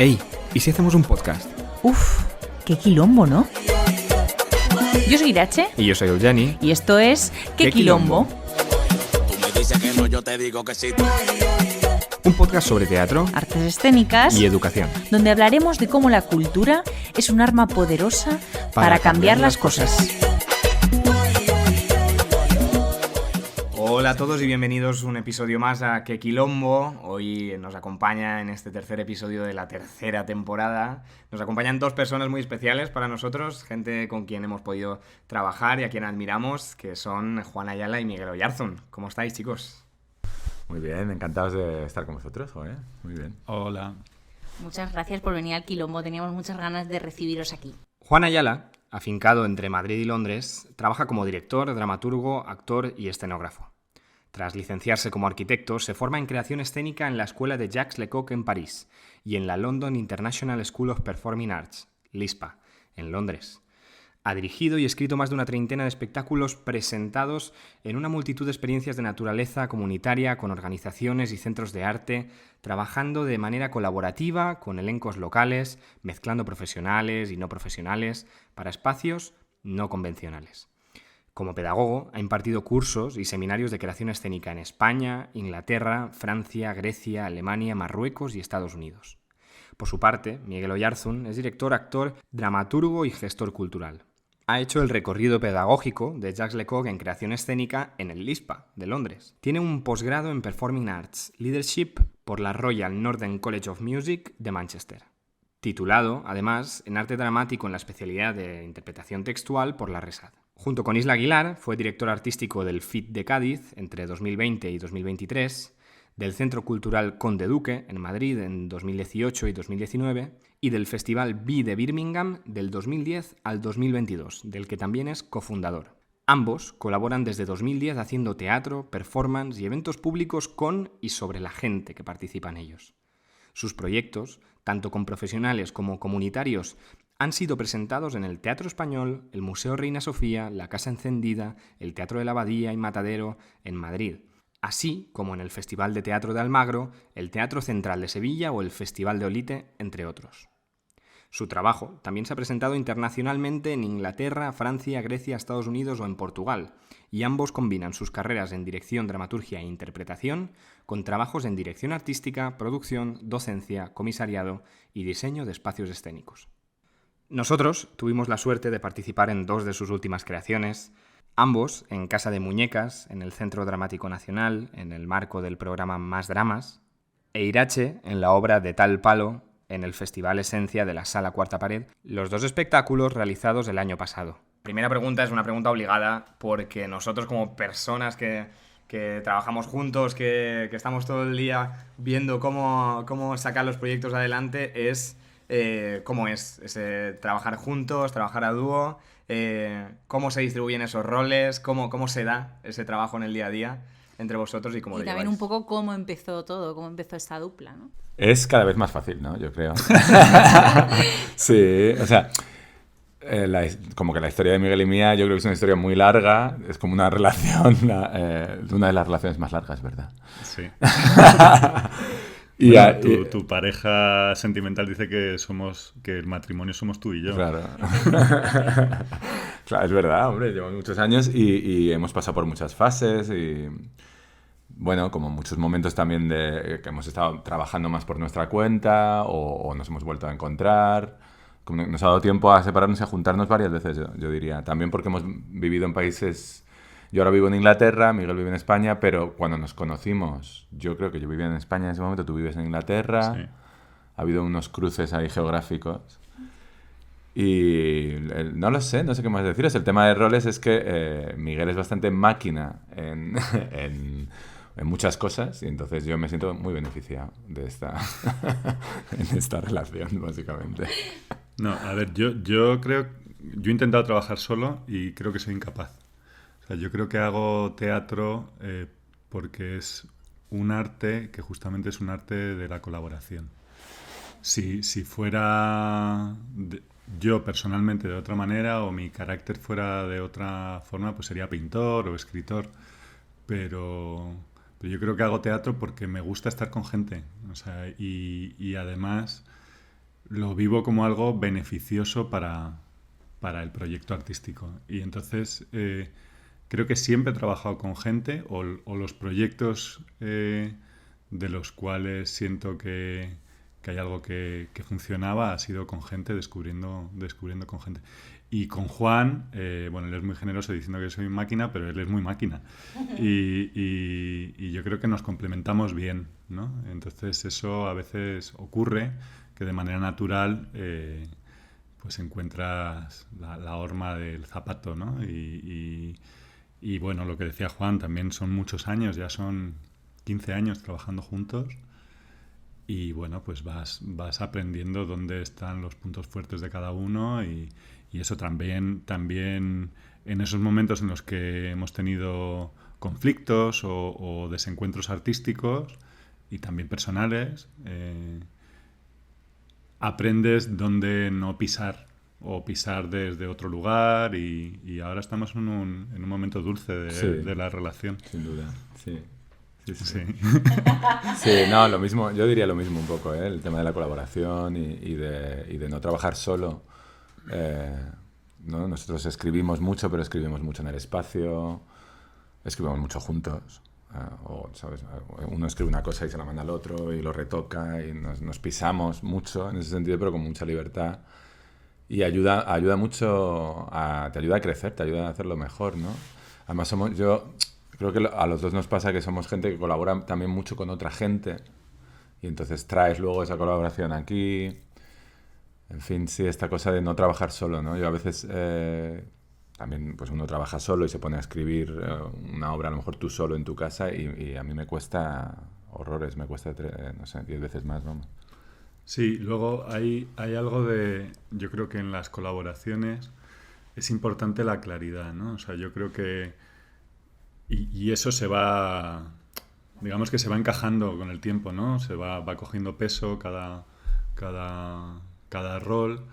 Ey, ¿y si hacemos un podcast? Uf, qué quilombo, ¿no? Yo soy Irache. Y yo soy Eugeni. Y esto es ¿Qué quilombo? Tú me dices que no, yo te digo que sí. Un podcast sobre teatro Artes escénicas. y educación. Donde hablaremos de cómo la cultura es un arma poderosa para cambiar las cosas. Hola a todos y bienvenidos a un episodio más a Qué Quilombo. Hoy nos acompaña en este tercer episodio de la tercera temporada. Nos acompañan dos personas muy especiales para nosotros, gente con quien hemos podido trabajar y a quien admiramos, que son Juan Ayala y Miguel Oyarzún. ¿Cómo estáis, chicos? Muy bien, encantados de estar con vosotros, joder. Muy bien. Hola. Muchas gracias por venir al quilombo. Teníamos muchas ganas de recibiros aquí. Juan Ayala, afincado entre Madrid y Londres, trabaja como director, dramaturgo, actor y escenógrafo. Tras licenciarse como arquitecto, se forma en creación escénica en la escuela de Jacques Lecoq en París y en la London International School of Performing Arts, LISPA, en Londres. Ha dirigido y escrito más de una treintena de espectáculos presentados en una multitud de experiencias de naturaleza comunitaria con organizaciones y centros de arte, trabajando de manera colaborativa con elencos locales, mezclando profesionales y no profesionales para espacios no convencionales. Como pedagogo, ha impartido cursos y seminarios de creación escénica en España, Inglaterra, Francia, Grecia, Alemania, Marruecos y Estados Unidos. Por su parte, Miguel Oyarzún es director, actor, dramaturgo y gestor cultural. Ha hecho el recorrido pedagógico de Jacques Lecoq en creación escénica en el LISPA de Londres. Tiene un posgrado en Performing Arts Leadership por la Royal Northern College of Music de Manchester. Titulado, además, en arte dramático en la especialidad de interpretación textual por la RESAD. Junto con Isla Aguilar, fue director artístico del FIT de Cádiz entre 2020 y 2023, del Centro Cultural Conde Duque en Madrid en 2018 y 2019 y del Festival B de Birmingham del 2010 al 2022, del que también es cofundador. Ambos colaboran desde 2010 haciendo teatro, performance y eventos públicos con y sobre la gente que participa en ellos. Sus proyectos, tanto con profesionales como comunitarios, han sido presentados en el Teatro Español, el Museo Reina Sofía, la Casa Encendida, el Teatro de la Abadía y Matadero en Madrid, así como en el Festival de Teatro de Almagro, el Teatro Central de Sevilla o el Festival de Olite, entre otros. Su trabajo también se ha presentado internacionalmente en Inglaterra, Francia, Grecia, Estados Unidos o en Portugal, y ambos combinan sus carreras en dirección, dramaturgia e interpretación con trabajos en dirección artística, producción, docencia, comisariado y diseño de espacios escénicos. Nosotros tuvimos la suerte de participar en dos de sus últimas creaciones, ambos en Casa de Muñecas, en el Centro Dramático Nacional, en el marco del programa Más Dramas, e Irache en la obra De Tal Palo, en el Festival Esencia de la Sala Cuarta Pared, los dos espectáculos realizados el año pasado. Primera pregunta es una pregunta obligada porque nosotros como personas que trabajamos juntos, que estamos todo el día viendo cómo sacar los proyectos adelante, es cómo es ese trabajar juntos, trabajar a dúo, cómo se distribuyen esos roles, cómo se da ese trabajo en el día a día entre vosotros y cómo lo Y también lleváis. un poco cómo empezó todo, cómo empezó esta dupla, ¿no? Es cada vez más fácil, ¿no? Yo creo. Sí, o sea, como que la historia de Miguel y mía, yo creo que es una historia muy larga. Es como una relación, una de las relaciones más largas, ¿verdad? Sí. Y, Bueno, tu pareja sentimental dice que el matrimonio somos tú y yo. Claro. Claro, es verdad, hombre, llevamos muchos años y hemos pasado por muchas fases y, bueno, como muchos momentos también de que hemos estado trabajando más por nuestra cuenta o nos hemos vuelto a encontrar. Como nos ha dado tiempo a separarnos y a juntarnos varias veces, yo diría. También porque hemos vivido en países... Yo ahora vivo en Inglaterra, Miguel vive en España, pero cuando nos conocimos, yo creo que yo vivía en España en ese momento, tú vives en Inglaterra. Sí. Ha habido unos cruces ahí geográficos. Y no lo sé, no sé qué más deciros. El tema de roles es que Miguel es bastante máquina en muchas cosas y entonces yo me siento muy beneficiado de en esta relación, básicamente. No, a ver, yo he intentado trabajar solo y creo que soy incapaz. O sea, yo creo que hago teatro porque es un arte que justamente es un arte de la colaboración. Si fuera yo personalmente de otra manera o mi carácter fuera de otra forma, pues sería pintor o escritor. Pero yo creo que hago teatro porque me gusta estar con gente. O sea, y además lo vivo como algo beneficioso para el proyecto artístico. Y entonces creo que siempre he trabajado con gente o los proyectos de los cuales siento que hay algo que funcionaba ha sido con gente, descubriendo con gente. Y con Juan, bueno, él es muy generoso diciendo que soy máquina, pero él es muy máquina. Y yo creo que nos complementamos bien, ¿no? Entonces eso a veces ocurre, que de manera natural pues encuentras la horma del zapato, ¿no? Y bueno, lo que decía Juan, también son muchos años, ya son 15 años trabajando juntos. Y bueno, pues vas aprendiendo dónde están los puntos fuertes de cada uno y eso también en esos momentos en los que hemos tenido conflictos o desencuentros artísticos y también personales, aprendes dónde no pisar o pisar desde otro lugar y ahora estamos en un momento dulce de la relación. Sin duda, sí. Sí. Sí. No, lo mismo, yo diría lo mismo un poco, el tema de la colaboración y de no trabajar solo. ¿No? Nosotros escribimos mucho, pero escribimos mucho en el espacio, escribimos mucho juntos. ¿Sabes? Uno escribe una cosa y se la manda al otro y lo retoca y nos pisamos mucho en ese sentido, pero con mucha libertad. Y ayuda mucho, te ayuda a crecer, te ayuda a hacerlo mejor, ¿no? Además, yo creo que a los dos nos pasa que somos gente que colabora también mucho con otra gente y entonces traes luego esa colaboración aquí. En fin, sí, esta cosa de no trabajar solo, ¿no? Yo a veces también, pues uno trabaja solo y se pone a escribir una obra, a lo mejor tú solo en tu casa y a mí me cuesta horrores, me cuesta, no sé, 10 veces más, vamos. Sí, luego hay algo yo creo que en las colaboraciones es importante la claridad, ¿no? O sea, yo creo que y eso digamos que se va encajando con el tiempo, ¿no? Se va cogiendo peso cada rol,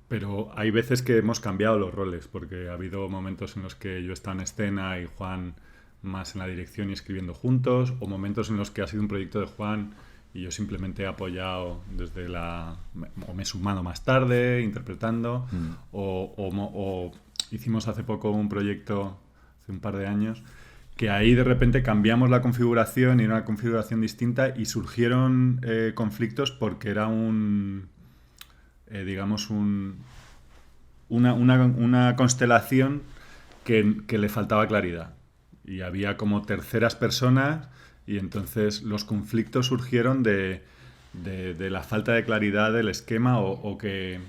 pero hay veces que hemos cambiado los roles, porque ha habido momentos en los que yo he estado en escena y Juan más en la dirección y escribiendo juntos, o momentos en los que ha sido un proyecto de Juan y yo simplemente he apoyado o me he sumado más tarde, interpretando, o hicimos hace poco un proyecto, hace un par de años, que ahí de repente cambiamos la configuración y era una configuración distinta y surgieron conflictos porque era digamos una constelación que le faltaba claridad y había como terceras personas y entonces los conflictos surgieron de la falta de claridad del esquema o que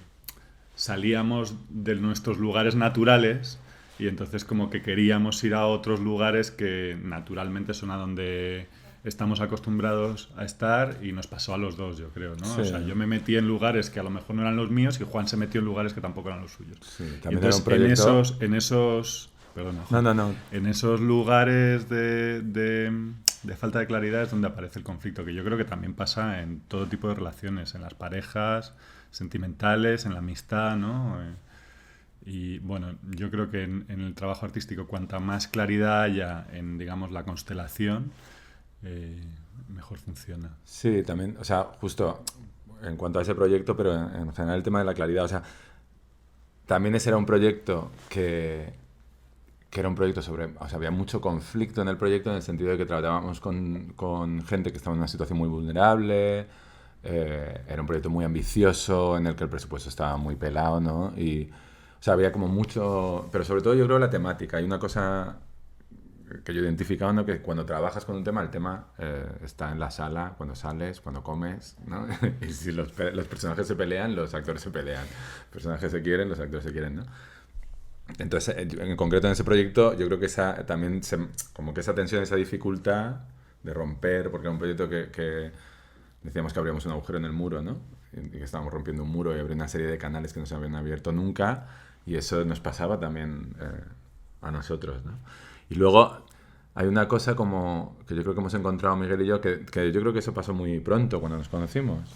salíamos de nuestros lugares naturales y entonces como que queríamos ir a otros lugares que naturalmente son a donde estamos acostumbrados a estar y nos pasó a los dos, yo creo, ¿no? Sí. O sea, yo me metí en lugares que a lo mejor no eran los míos y Juan se metió en lugares que tampoco eran los suyos. Sí, y también entonces era un proyecto... en esos perdona, Juan, No. en esos lugares de falta de claridad es donde aparece el conflicto, que yo creo que también pasa en todo tipo de relaciones, en las parejas sentimentales, en la amistad, ¿no? Y bueno, yo creo que en el trabajo artístico cuanta más claridad haya en, digamos, la constelación, mejor funciona. Sí, también, o sea, justo en cuanto a ese proyecto, pero en general el tema de la claridad, o sea, también ese era un proyecto que era un proyecto o sea, había mucho conflicto en el proyecto en el sentido de que tratábamos con gente que estaba en una situación muy vulnerable, era un proyecto muy ambicioso en el que el presupuesto estaba muy pelado, ¿no? Y, o sea, había como mucho, pero sobre todo yo creo la temática, hay una cosa que yo he identificado, ¿no? Que cuando trabajas con un tema, el tema está en la sala, cuando sales, cuando comes, ¿no? Y si los personajes se pelean, los actores se pelean. Los personajes se quieren, los actores se quieren, ¿no? Entonces, en concreto en ese proyecto, yo creo que como que esa tensión, esa dificultad de romper, porque era un proyecto que decíamos que abríamos un agujero en el muro, ¿no? Y que estábamos rompiendo un muro y habría una serie de canales que no se habían abierto nunca, y eso nos pasaba también a nosotros, ¿no? Y luego hay una cosa como que yo creo que hemos encontrado Miguel y yo, que yo creo que eso pasó muy pronto cuando nos conocimos,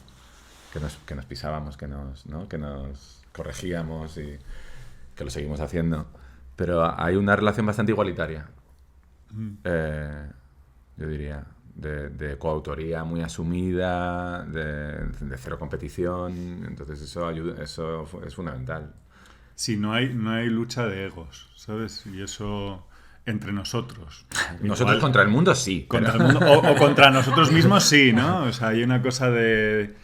que nos pisábamos, ¿no? Que nos corregíamos y que lo seguimos haciendo, pero hay una relación bastante igualitaria, yo diría, de coautoría muy asumida, de cero competición. Entonces eso es fundamental. Sí, no hay lucha de egos, ¿sabes? Y eso entre nosotros. Nosotros contra el mundo sí. Contra el mundo, o contra nosotros mismos sí, ¿no? O sea, hay una cosa de...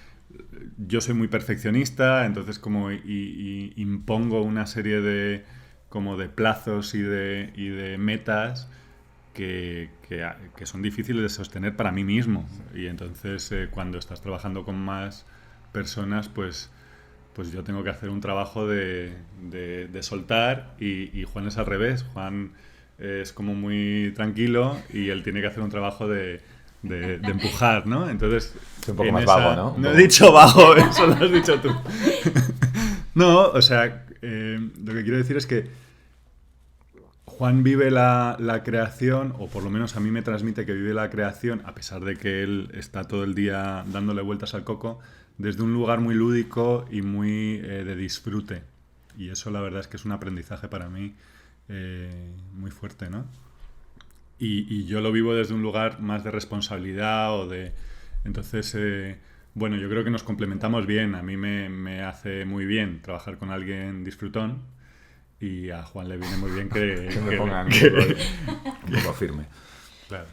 Yo soy muy perfeccionista, entonces como y impongo una serie de como de plazos y de metas que son difíciles de sostener para mí mismo. Y entonces cuando estás trabajando con más personas, pues yo tengo que hacer un trabajo de soltar y Juan es al revés. Juan es como muy tranquilo y él tiene que hacer un trabajo de empujar, ¿no? Entonces... Es un poco más vago, ¿no? No he dicho vago, eso lo has dicho tú. No, o sea, lo que quiero decir es que Juan vive la creación, o por lo menos a mí me transmite que vive la creación, a pesar de que él está todo el día dándole vueltas al coco, desde un lugar muy lúdico y muy de disfrute. Y eso la verdad es que es un aprendizaje para mí muy fuerte, ¿no? Y yo lo vivo desde un lugar más de responsabilidad o de... Entonces, bueno, yo creo que nos complementamos bien. A mí me hace muy bien trabajar con alguien disfrutón y a Juan le viene muy bien que me pongan un poco firme. Claro.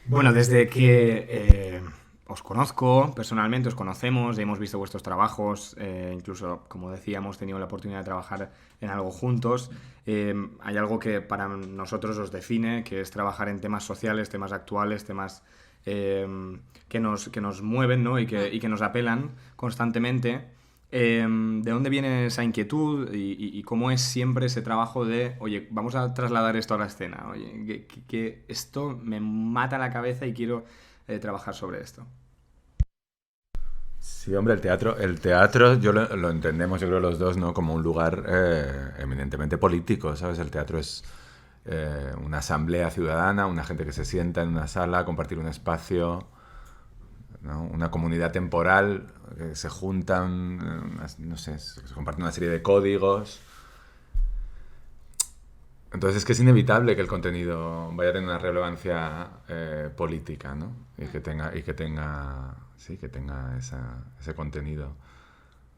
Bueno, desde que os conozco personalmente, os conocemos, hemos visto vuestros trabajos, incluso, como decía, hemos tenido la oportunidad de trabajar en algo juntos. Hay algo que para nosotros os define, que es trabajar en temas sociales, temas actuales, temas que nos mueven, ¿no? y que nos apelan constantemente. ¿De dónde viene esa inquietud y cómo es siempre ese trabajo de, oye, vamos a trasladar esto a la escena, oye, que esto me mata la cabeza y quiero trabajar sobre esto? Sí, hombre, el teatro yo lo entendemos, yo creo los dos, ¿no? Como un lugar eminentemente político, ¿sabes? El teatro es una asamblea ciudadana, una gente que se sienta en una sala a compartir un espacio, ¿no? Una comunidad temporal, que se juntan, no sé, se comparten una serie de códigos. Entonces es que es inevitable que el contenido vaya a tener una relevancia política, ¿no? Y que tenga ese contenido.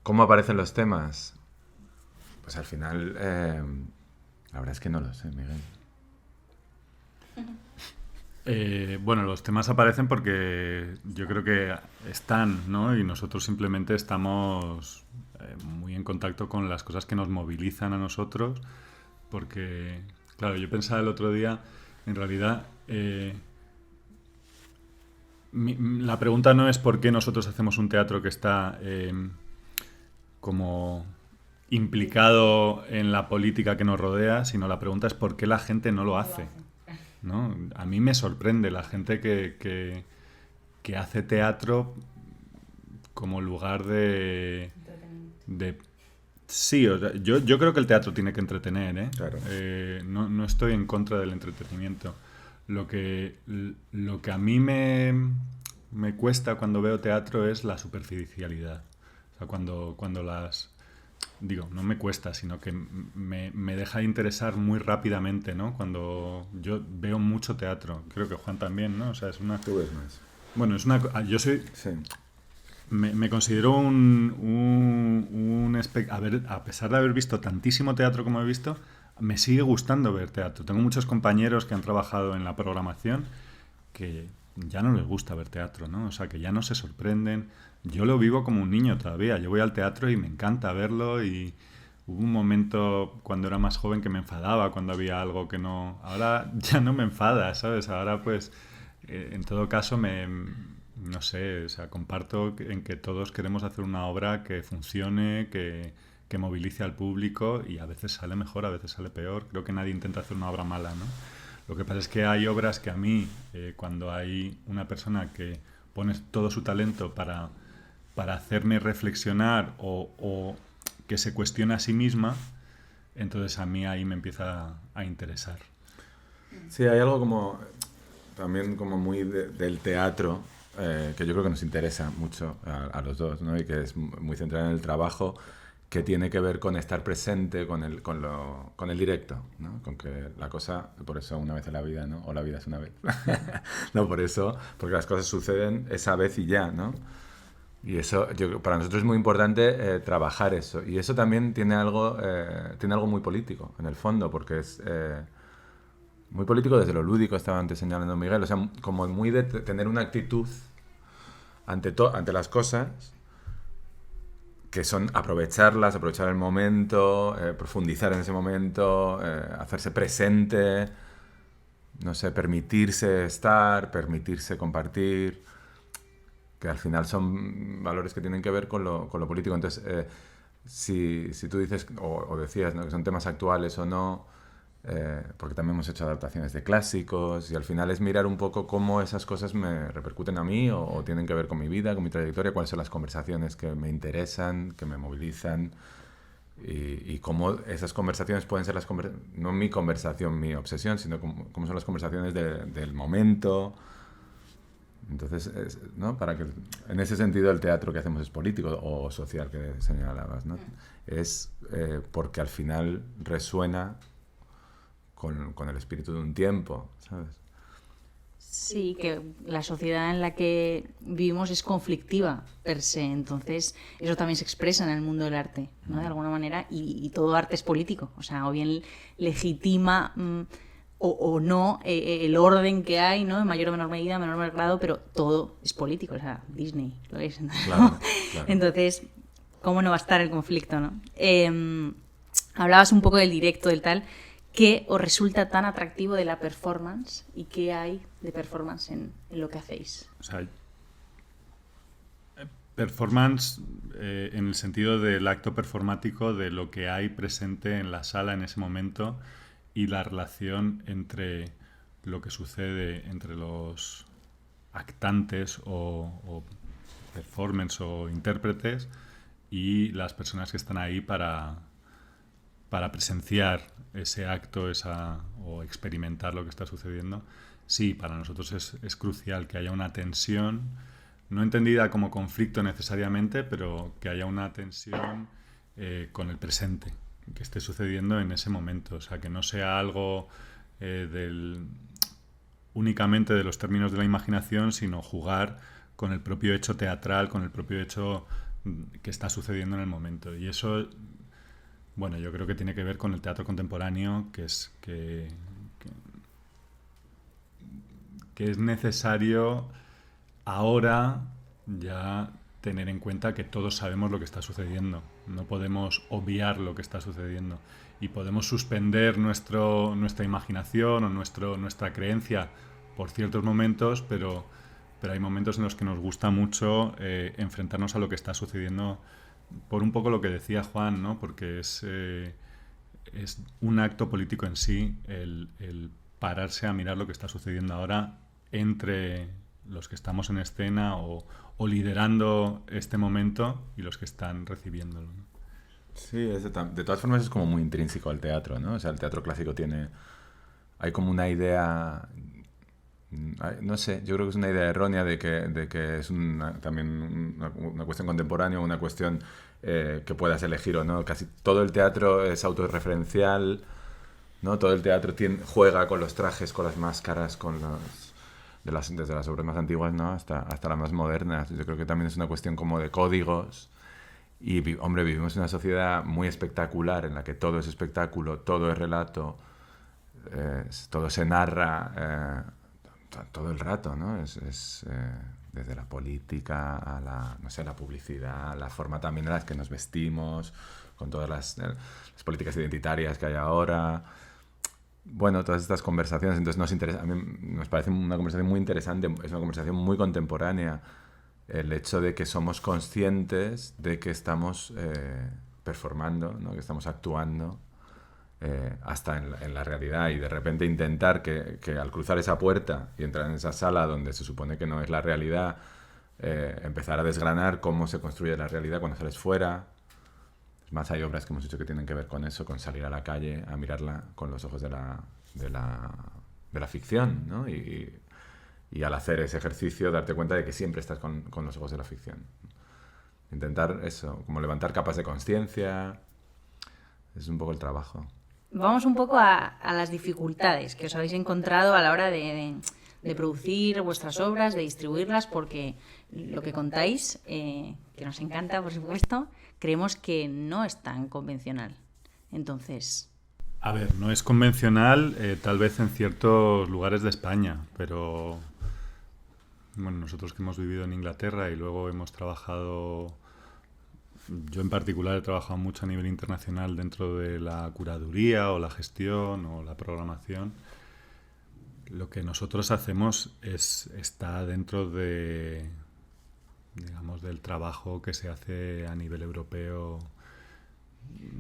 ¿Cómo aparecen los temas? Pues al final, la verdad es que no lo sé, Miguel. Bueno, los temas aparecen porque yo creo que están, ¿no? Y nosotros simplemente estamos muy en contacto con las cosas que nos movilizan a nosotros, porque, claro, yo pensaba el otro día, en realidad, la pregunta no es por qué nosotros hacemos un teatro que está como implicado en la política que nos rodea, sino la pregunta es por qué la gente no lo hace, ¿no? A mí me sorprende la gente que hace teatro como lugar de sí, o sea, yo creo que el teatro tiene que entretener, ¿eh? Claro. No estoy en contra del entretenimiento. Lo que a mí me cuesta cuando veo teatro es la superficialidad. O sea, cuando las... Digo, no me cuesta, sino que me deja de interesar muy rápidamente, ¿no? Cuando yo veo mucho teatro. Creo que Juan también, ¿no? O sea, es una... Tú ves más. Bueno, es una... Yo soy... Sí. Me considero a pesar de haber visto tantísimo teatro como he visto, me sigue gustando ver teatro. Tengo muchos compañeros que han trabajado en la programación que ya no les gusta ver teatro, ¿no? O sea, que ya no se sorprenden. Yo lo vivo como un niño todavía. Yo voy al teatro y me encanta verlo y hubo un momento cuando era más joven que me enfadaba cuando había algo que no... Ahora ya no me enfada, ¿sabes? Ahora pues, en todo caso no sé, o sea, comparto en que todos queremos hacer una obra que funcione, que movilice al público y a veces sale mejor, a veces sale peor. Creo que nadie intenta hacer una obra mala, ¿no? Lo que pasa es que hay obras que a mí, cuando hay una persona que pone todo su talento para hacerme reflexionar o que se cuestiona a sí misma, entonces a mí ahí me empieza a interesar. Sí, hay algo como también como muy del teatro que yo creo que nos interesa mucho a los dos, ¿no? Y que es muy centrado en el trabajo, que tiene que ver con estar presente con el directo, ¿no? Con que la cosa, por eso una vez en la vida, ¿no? O la vida es una vez. No, por eso, porque las cosas suceden esa vez y ya, ¿no? Y eso, para nosotros es muy importante trabajar eso. Y eso también tiene algo muy político, en el fondo, porque es muy político desde lo lúdico, estaba antes señalando Miguel, o sea, como muy de tener una actitud ante las cosas, que son aprovechar el momento, profundizar en ese momento, hacerse presente, no sé, permitirse estar, permitirse compartir, que al final son valores que tienen que ver con lo político. Entonces, si tú dices, o decías, ¿no?, que son temas actuales o no, porque también hemos hecho adaptaciones de clásicos, y al final es mirar un poco cómo esas cosas me repercuten a mí o tienen que ver con mi vida, con mi trayectoria, cuáles son las conversaciones que me interesan, que me movilizan, y cómo esas conversaciones pueden ser no mi conversación, mi obsesión, sino cómo son las conversaciones del momento. Entonces, ¿no?, para que en ese sentido el teatro que hacemos es político o social, que señalabas, ¿no? Es porque al final resuena con el espíritu de un tiempo, ¿sabes? Sí, que la sociedad en la que vivimos es conflictiva per se, entonces eso también se expresa en el mundo del arte, ¿no?, de alguna manera, y todo arte es político, o sea, o bien legitima o no el orden que hay, ¿no?, en mayor o menor medida, menor o menor grado, pero todo es político, o sea, Disney lo es, ¿no? Claro. Entonces, ¿cómo no va a estar el conflicto, no? Hablabas un poco del directo, del tal. ¿Qué os resulta tan atractivo de la performance y qué hay de performance en lo que hacéis? O sea, performance en el sentido del acto performático, de lo que hay presente en la sala en ese momento y la relación entre lo que sucede entre los actantes o performers o intérpretes y las personas que están ahí para presenciar ese acto o experimentar lo que está sucediendo. Sí, para nosotros es crucial que haya una tensión, no entendida como conflicto necesariamente, pero que haya una tensión con el presente, que esté sucediendo en ese momento. O sea, que no sea algo únicamente de los términos de la imaginación, sino jugar con el propio hecho teatral, con el propio hecho que está sucediendo en el momento. Y eso, bueno, yo creo que tiene que ver con el teatro contemporáneo, que es necesario ahora ya tener en cuenta que todos sabemos lo que está sucediendo. No podemos obviar lo que está sucediendo. Y podemos suspender nuestra imaginación o nuestra creencia por ciertos momentos, pero hay momentos en los que nos gusta mucho enfrentarnos a lo que está sucediendo, por un poco lo que decía Juan, ¿no? Porque es un acto político en sí el pararse a mirar lo que está sucediendo ahora entre los que estamos en escena o liderando este momento y los que están recibiéndolo, ¿no? Sí, de todas formas es como muy intrínseco al teatro, ¿no? O sea, el teatro clásico hay como una idea, no sé, yo creo que es una idea errónea de que es también una cuestión contemporánea, una cuestión que puedas elegir o no. Casi todo el teatro es autorreferencial, ¿no? Todo el teatro juega con los trajes, con las máscaras, desde las obras más antiguas, ¿no?, hasta las más modernas. Yo creo que también es una cuestión como de códigos. Y, hombre, vivimos en una sociedad muy espectacular en la que todo es espectáculo, todo es relato, todo se narra todo el rato, ¿no? Desde la política a la publicidad, la forma también en la que nos vestimos, con todas las políticas identitarias que hay ahora. Bueno, todas estas conversaciones, entonces a mí nos parece una conversación muy interesante, es una conversación muy contemporánea, el hecho de que somos conscientes de que estamos performando, ¿no?, que estamos actuando hasta en la realidad, y de repente intentar que al cruzar esa puerta y entrar en esa sala donde se supone que no es la realidad, empezar a desgranar cómo se construye la realidad cuando sales fuera. Es más, hay obras que hemos hecho que tienen que ver con eso, con salir a la calle a mirarla con los ojos de la ficción, ¿no? Y al hacer ese ejercicio darte cuenta de que siempre estás con los ojos de la ficción. Intentar eso, como levantar capas de conciencia. Es un poco el trabajo. Vamos un poco a las dificultades que os habéis encontrado a la hora de producir vuestras obras, de distribuirlas, porque lo que contáis, que nos encanta, por supuesto, creemos que no es tan convencional. Entonces... A ver, no es convencional, tal vez en ciertos lugares de España, pero bueno, nosotros que hemos vivido en Inglaterra y luego hemos trabajado, yo en particular he trabajado mucho a nivel internacional dentro de la curaduría o la gestión o la programación. Lo que nosotros hacemos está dentro de, digamos, del trabajo que se hace a nivel europeo.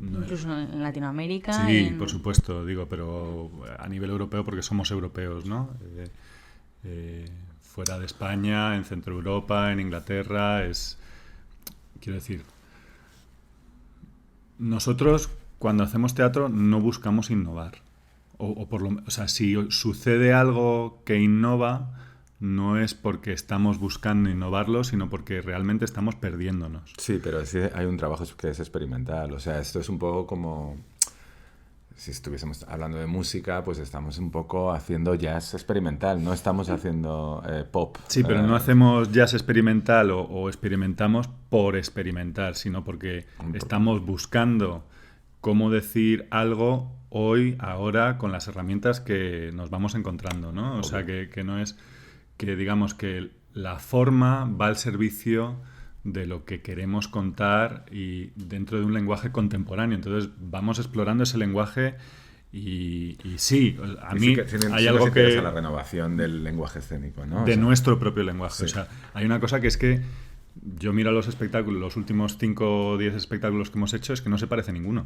Incluso en Latinoamérica. Sí, por supuesto, digo, pero a nivel europeo porque somos europeos, ¿no? Fuera de España, en Centro Europa, en Inglaterra, quiero decir, nosotros cuando hacemos teatro no buscamos innovar. O sea, si sucede algo que innova, no es porque estamos buscando innovarlo, sino porque realmente estamos perdiéndonos. Sí, pero sí hay un trabajo que es experimental. O sea, esto es un poco como... Si estuviésemos hablando de música, pues estamos un poco haciendo jazz experimental, no estamos haciendo pop. Sí, pero no hacemos jazz experimental o experimentamos por experimentar, sino porque estamos buscando cómo decir algo hoy, ahora, con las herramientas que nos vamos encontrando, ¿no? O sea, que no es... que digamos que la forma va al servicio de lo que queremos contar y dentro de un lenguaje contemporáneo. Entonces vamos explorando ese lenguaje y sí, a mí hay algo que... la renovación del lenguaje escénico, ¿no? De nuestro propio lenguaje. Sí. O sea, hay una cosa que es que yo miro los espectáculos, los últimos 5 o 10 espectáculos que hemos hecho, es que no se parece ninguno.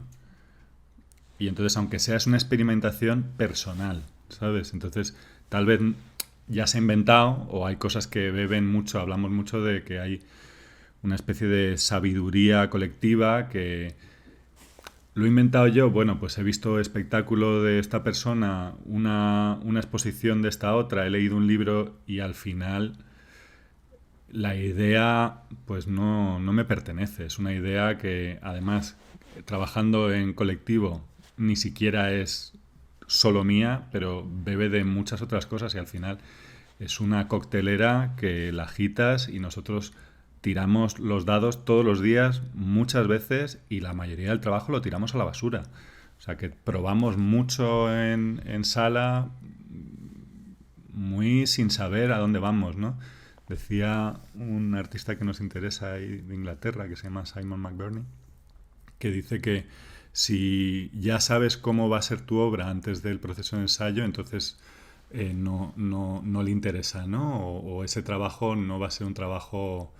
Y entonces, aunque sea, es una experimentación personal, ¿sabes? Entonces, tal vez... ya se ha inventado o hay cosas que beben mucho, hablamos mucho de que hay una especie de sabiduría colectiva que lo he inventado yo, bueno, pues he visto espectáculo de esta persona, una exposición de esta otra, he leído un libro y al final la idea pues no me pertenece, es una idea que además trabajando en colectivo ni siquiera es solo mía, pero bebe de muchas otras cosas y al final es una coctelera que la agitas y nosotros tiramos los dados todos los días, muchas veces, y la mayoría del trabajo lo tiramos a la basura. O sea que probamos mucho en sala, muy sin saber a dónde vamos, ¿no? Decía un artista que nos interesa ahí de Inglaterra, que se llama Simon McBurney, que dice que si ya sabes cómo va a ser tu obra antes del proceso de ensayo, entonces no le interesa, ¿no? O ese trabajo no va a ser un trabajo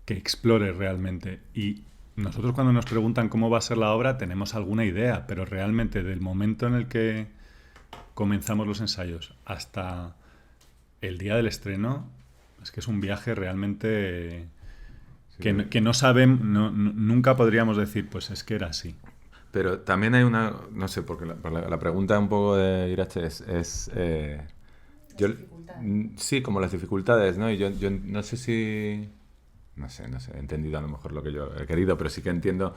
que explore realmente. Y nosotros cuando nos preguntan cómo va a ser la obra tenemos alguna idea, pero realmente del momento en el que comenzamos los ensayos hasta el día del estreno es que es un viaje realmente... Que no sabemos, nunca podríamos decir, pues es que era así. Pero también hay una, no sé, porque la pregunta un poco de Irache es sí, como las dificultades, ¿no? Y yo no sé si, no sé, he entendido a lo mejor lo que yo he querido, pero sí que entiendo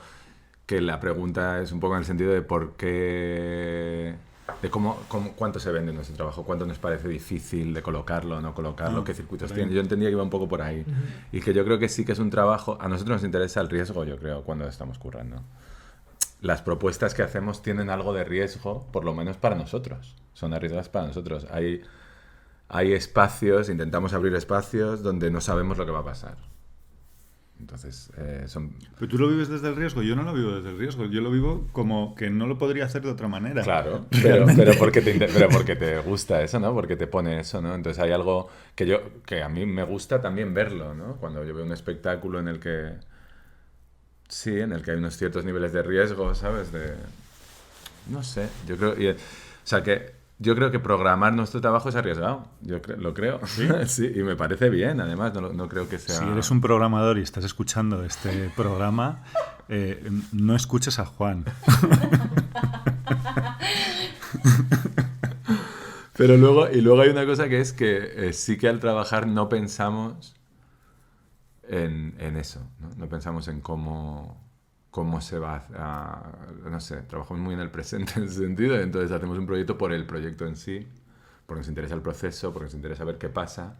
que la pregunta es un poco en el sentido de por qué, de cuánto se vende nuestro trabajo, cuánto nos parece difícil de colocarlo, no colocarlo, qué circuitos tiene. Yo entendía que iba un poco por ahí. Y que yo creo que sí que es un trabajo, a nosotros nos interesa el riesgo, yo creo, cuando estamos currando. Las propuestas que hacemos tienen algo de riesgo, por lo menos para nosotros. Son arriesgadas para nosotros. Hay espacios, intentamos abrir espacios donde no sabemos lo que va a pasar. Entonces, Pero tú lo vives desde el riesgo, yo no lo vivo desde el riesgo, yo lo vivo como que no lo podría hacer de otra manera. Claro, pero porque te gusta eso, ¿no? Porque te pone eso, ¿no? Entonces hay algo que a mí me gusta también verlo, ¿no? Cuando yo veo un espectáculo en el que... Sí, en el que hay unos ciertos niveles de riesgo, ¿sabes? No sé, yo creo... Yo creo que programar nuestro trabajo es arriesgado. Lo creo. ¿Sí? Sí, y me parece bien, además. No creo que sea... Si eres un programador y estás escuchando este programa, no escuches a Juan. Pero luego hay una cosa que es que sí que al trabajar no pensamos en eso, ¿no? No pensamos en cómo se va no sé, trabajamos muy en el presente en ese sentido, entonces hacemos un proyecto por el proyecto en sí, porque nos interesa el proceso, porque nos interesa ver qué pasa,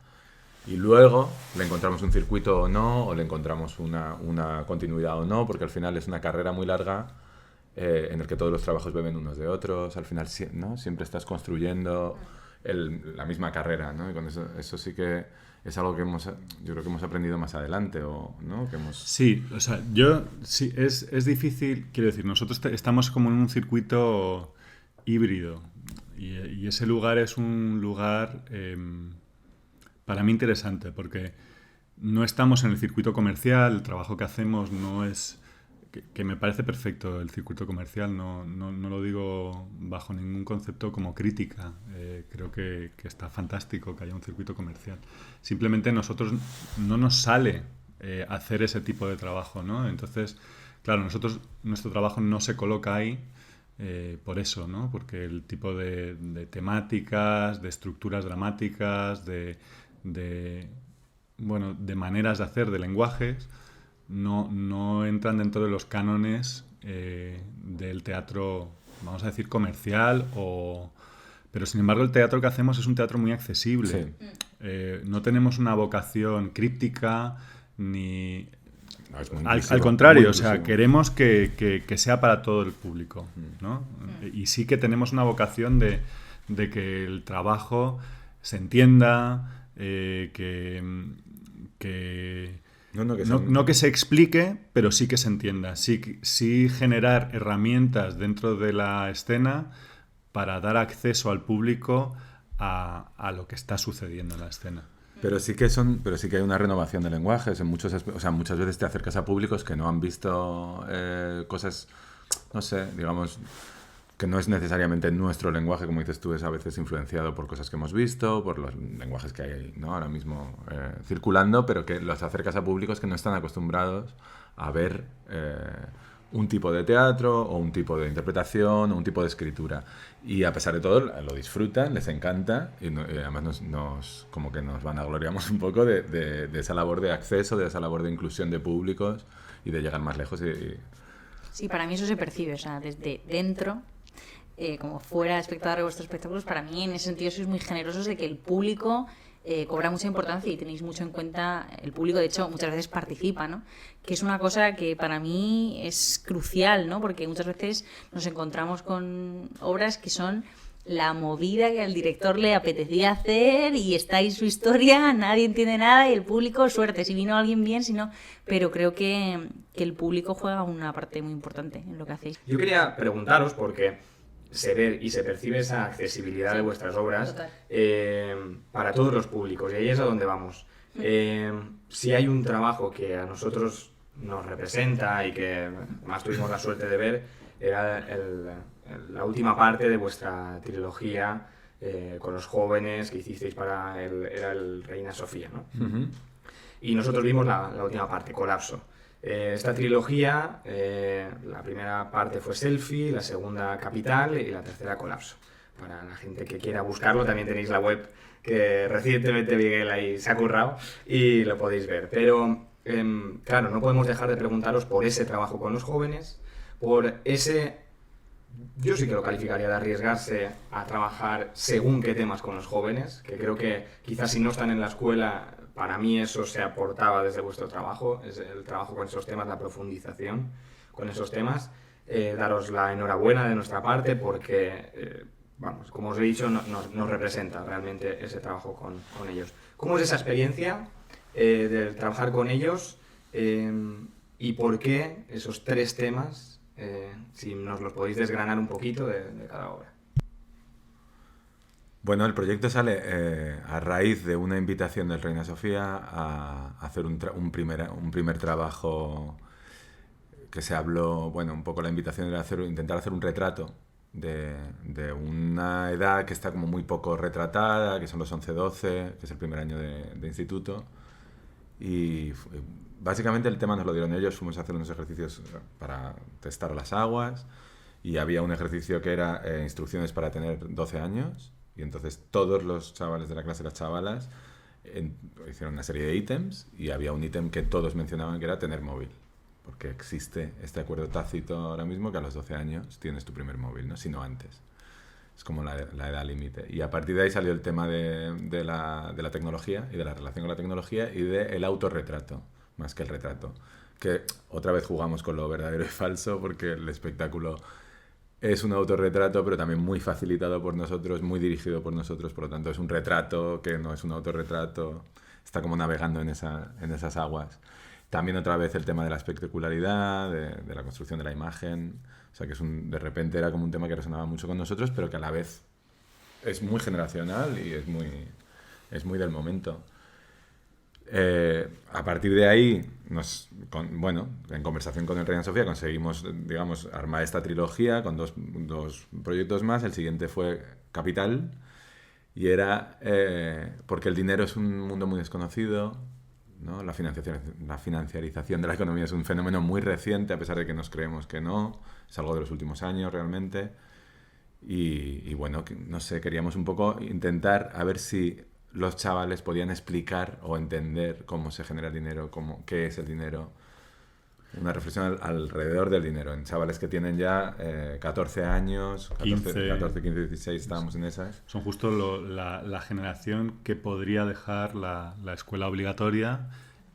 y luego le encontramos un circuito o no, o le encontramos una continuidad o no, porque al final es una carrera muy larga en el que todos los trabajos beben unos de otros, al final, ¿no? Siempre estás construyendo la misma carrera, ¿no? Y con eso sí que es algo que yo creo que hemos aprendido más adelante, ¿no? Sí, o sea, sí, es difícil, quiero decir, nosotros estamos como en un circuito híbrido y ese lugar es un lugar para mí interesante porque no estamos en el circuito comercial, el trabajo que hacemos no es... que me parece perfecto el circuito comercial, no lo digo bajo ningún concepto como crítica, creo que está fantástico que haya un circuito comercial. Simplemente nosotros no nos sale hacer ese tipo de trabajo, ¿no? Entonces, claro, nuestro trabajo no se coloca ahí por eso, ¿no? Porque el tipo de temáticas, de estructuras dramáticas, de maneras de hacer, de lenguajes, no entran dentro de los cánones del teatro, vamos a decir, comercial, pero sin embargo el teatro que hacemos es un teatro muy accesible. Sí. No tenemos una vocación críptica ni... No, es muy al contrario, muy o sea, queremos que sea para todo el público, ¿no? Y sí que tenemos una vocación de que el trabajo se entienda, no que se explique, pero sí que se entienda. Sí generar herramientas dentro de la escena para dar acceso al público a lo que está sucediendo en la escena. Pero sí que hay una renovación de lenguajes. Muchas veces te acercas a públicos que no han visto cosas, no sé, digamos, que no es necesariamente nuestro lenguaje, como dices tú, es a veces influenciado por cosas que hemos visto, por los lenguajes que hay, ¿no? Ahora mismo circulando, pero que los acercas a públicos que no están acostumbrados a ver un tipo de teatro o un tipo de interpretación o un tipo de escritura. Y a pesar de todo lo disfrutan, les encanta y además como que nos vanagloriamos un poco de esa labor de acceso, de esa labor de inclusión de públicos y de llegar más lejos. Sí, para mí eso se percibe, o sea, desde dentro, como fuera espectador de vuestros espectáculos, para mí en ese sentido sois muy generosos de que el público cobra mucha importancia y tenéis mucho en cuenta, el público de hecho muchas veces participa, ¿no? Que es una cosa que para mí es crucial, ¿no? Porque muchas veces nos encontramos con obras que son la movida que al director le apetecía hacer y está ahí su historia, nadie entiende nada y el público, suerte, si vino alguien bien, si no, pero creo que el público juega una parte muy importante en lo que hacéis. Yo quería preguntaros, porque se ve y se percibe esa accesibilidad de vuestras obras para todos los públicos, y ahí es a donde vamos. Si hay un trabajo que a nosotros nos representa y que más tuvimos la suerte de ver, era la última parte de vuestra trilogía con los jóvenes que hicisteis era el Reina Sofía, ¿no? Uh-huh. Y nosotros vimos la última parte, Colapso. Esta trilogía, la primera parte fue Selfie, la segunda Capital y la tercera Colapso. Para la gente que quiera buscarlo, también tenéis la web que recientemente Miguel ahí se ha currado y lo podéis ver. Pero, claro, no podemos dejar de preguntaros por ese trabajo con los jóvenes, por ese... Yo sí que lo calificaría de arriesgarse a trabajar según qué temas con los jóvenes, que creo que quizás si no están en la escuela, para mí eso se aportaba desde vuestro trabajo, es el trabajo con esos temas, la profundización con esos temas. Daros la enhorabuena de nuestra parte porque, vamos, como os he dicho, nos representa realmente ese trabajo con ellos. ¿Cómo es esa experiencia de trabajar con ellos y por qué esos tres temas? Si nos los podéis desgranar un poquito de cada obra. Bueno, el proyecto sale a raíz de una invitación del Reina Sofía a hacer un primer trabajo que se habló, bueno, un poco la invitación era intentar hacer un retrato de una edad que está como muy poco retratada, que son los 11-12, que es el primer año de instituto. Y básicamente el tema nos lo dieron ellos, fuimos a hacer unos ejercicios para testar las aguas y había un ejercicio que era instrucciones para tener 12 años y entonces todos los chavales de la clase, las chavalas, hicieron una serie de ítems y había un ítem que todos mencionaban que era tener móvil. Porque existe este acuerdo tácito ahora mismo que a los 12 años tienes tu primer móvil, ¿no? Si no antes. Es como la edad límite. Y a partir de ahí salió el tema de la tecnología y de la relación con la tecnología y del autorretrato, más que el retrato. Que otra vez jugamos con lo verdadero y falso porque el espectáculo es un autorretrato, pero también muy facilitado por nosotros, muy dirigido por nosotros, por lo tanto es un retrato que no es un autorretrato. Está como navegando en esas aguas. También otra vez el tema de la espectacularidad, de la construcción de la imagen. O sea que de repente era como un tema que resonaba mucho con nosotros, pero que a la vez es muy generacional y es muy del momento. A partir de ahí, en conversación con el Reina Sofía conseguimos, digamos, armar esta trilogía con dos proyectos más. El siguiente fue Capital y era porque el dinero es un mundo muy desconocido, ¿no? La financiarización de la economía es un fenómeno muy reciente, a pesar de que nos creemos que no, es algo de los últimos años realmente. Y bueno, no sé, queríamos un poco intentar a ver si los chavales podían explicar o entender cómo se genera el dinero, qué es el dinero. Una reflexión alrededor del dinero, en chavales que tienen ya 14 años, 14, 15, 16, estábamos en esas. Son justo la generación que podría dejar la escuela obligatoria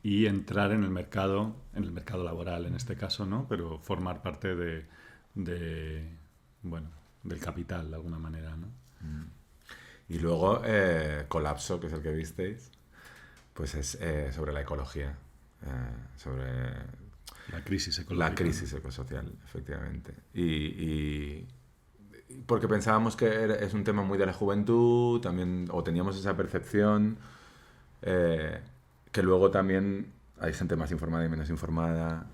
y entrar en el mercado laboral en este caso, ¿no? Pero formar parte del capital de alguna manera, ¿no? Y luego Colapso, que es el que visteis, pues es sobre la ecología, sobre la crisis ecológica. La crisis ecosocial, efectivamente. Y porque pensábamos que es un tema muy de la juventud, también, o teníamos esa percepción, que luego también hay gente más informada y menos informada,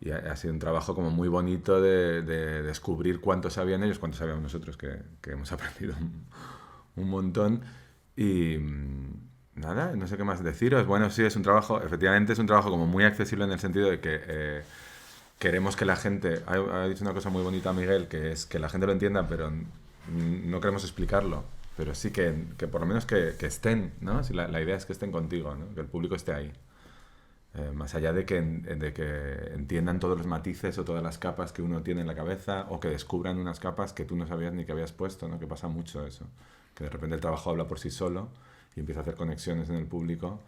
y ha sido un trabajo como muy bonito de descubrir cuánto sabían ellos, cuánto sabíamos nosotros, que hemos aprendido un montón. Y nada, no sé qué más deciros. Bueno, sí, efectivamente es un trabajo como muy accesible en el sentido de que queremos que la gente, ha dicho una cosa muy bonita Miguel, que es que la gente lo entienda, pero no queremos explicarlo, pero sí que por lo menos que estén, ¿no? Si la idea es que estén contigo, ¿no? Que el público esté ahí. Más allá de que entiendan todos los matices o todas las capas que uno tiene en la cabeza, o que descubran unas capas que tú no sabías ni que habías puesto, ¿no? Que pasa mucho eso, que de repente el trabajo habla por sí solo y empieza a hacer conexiones en el público,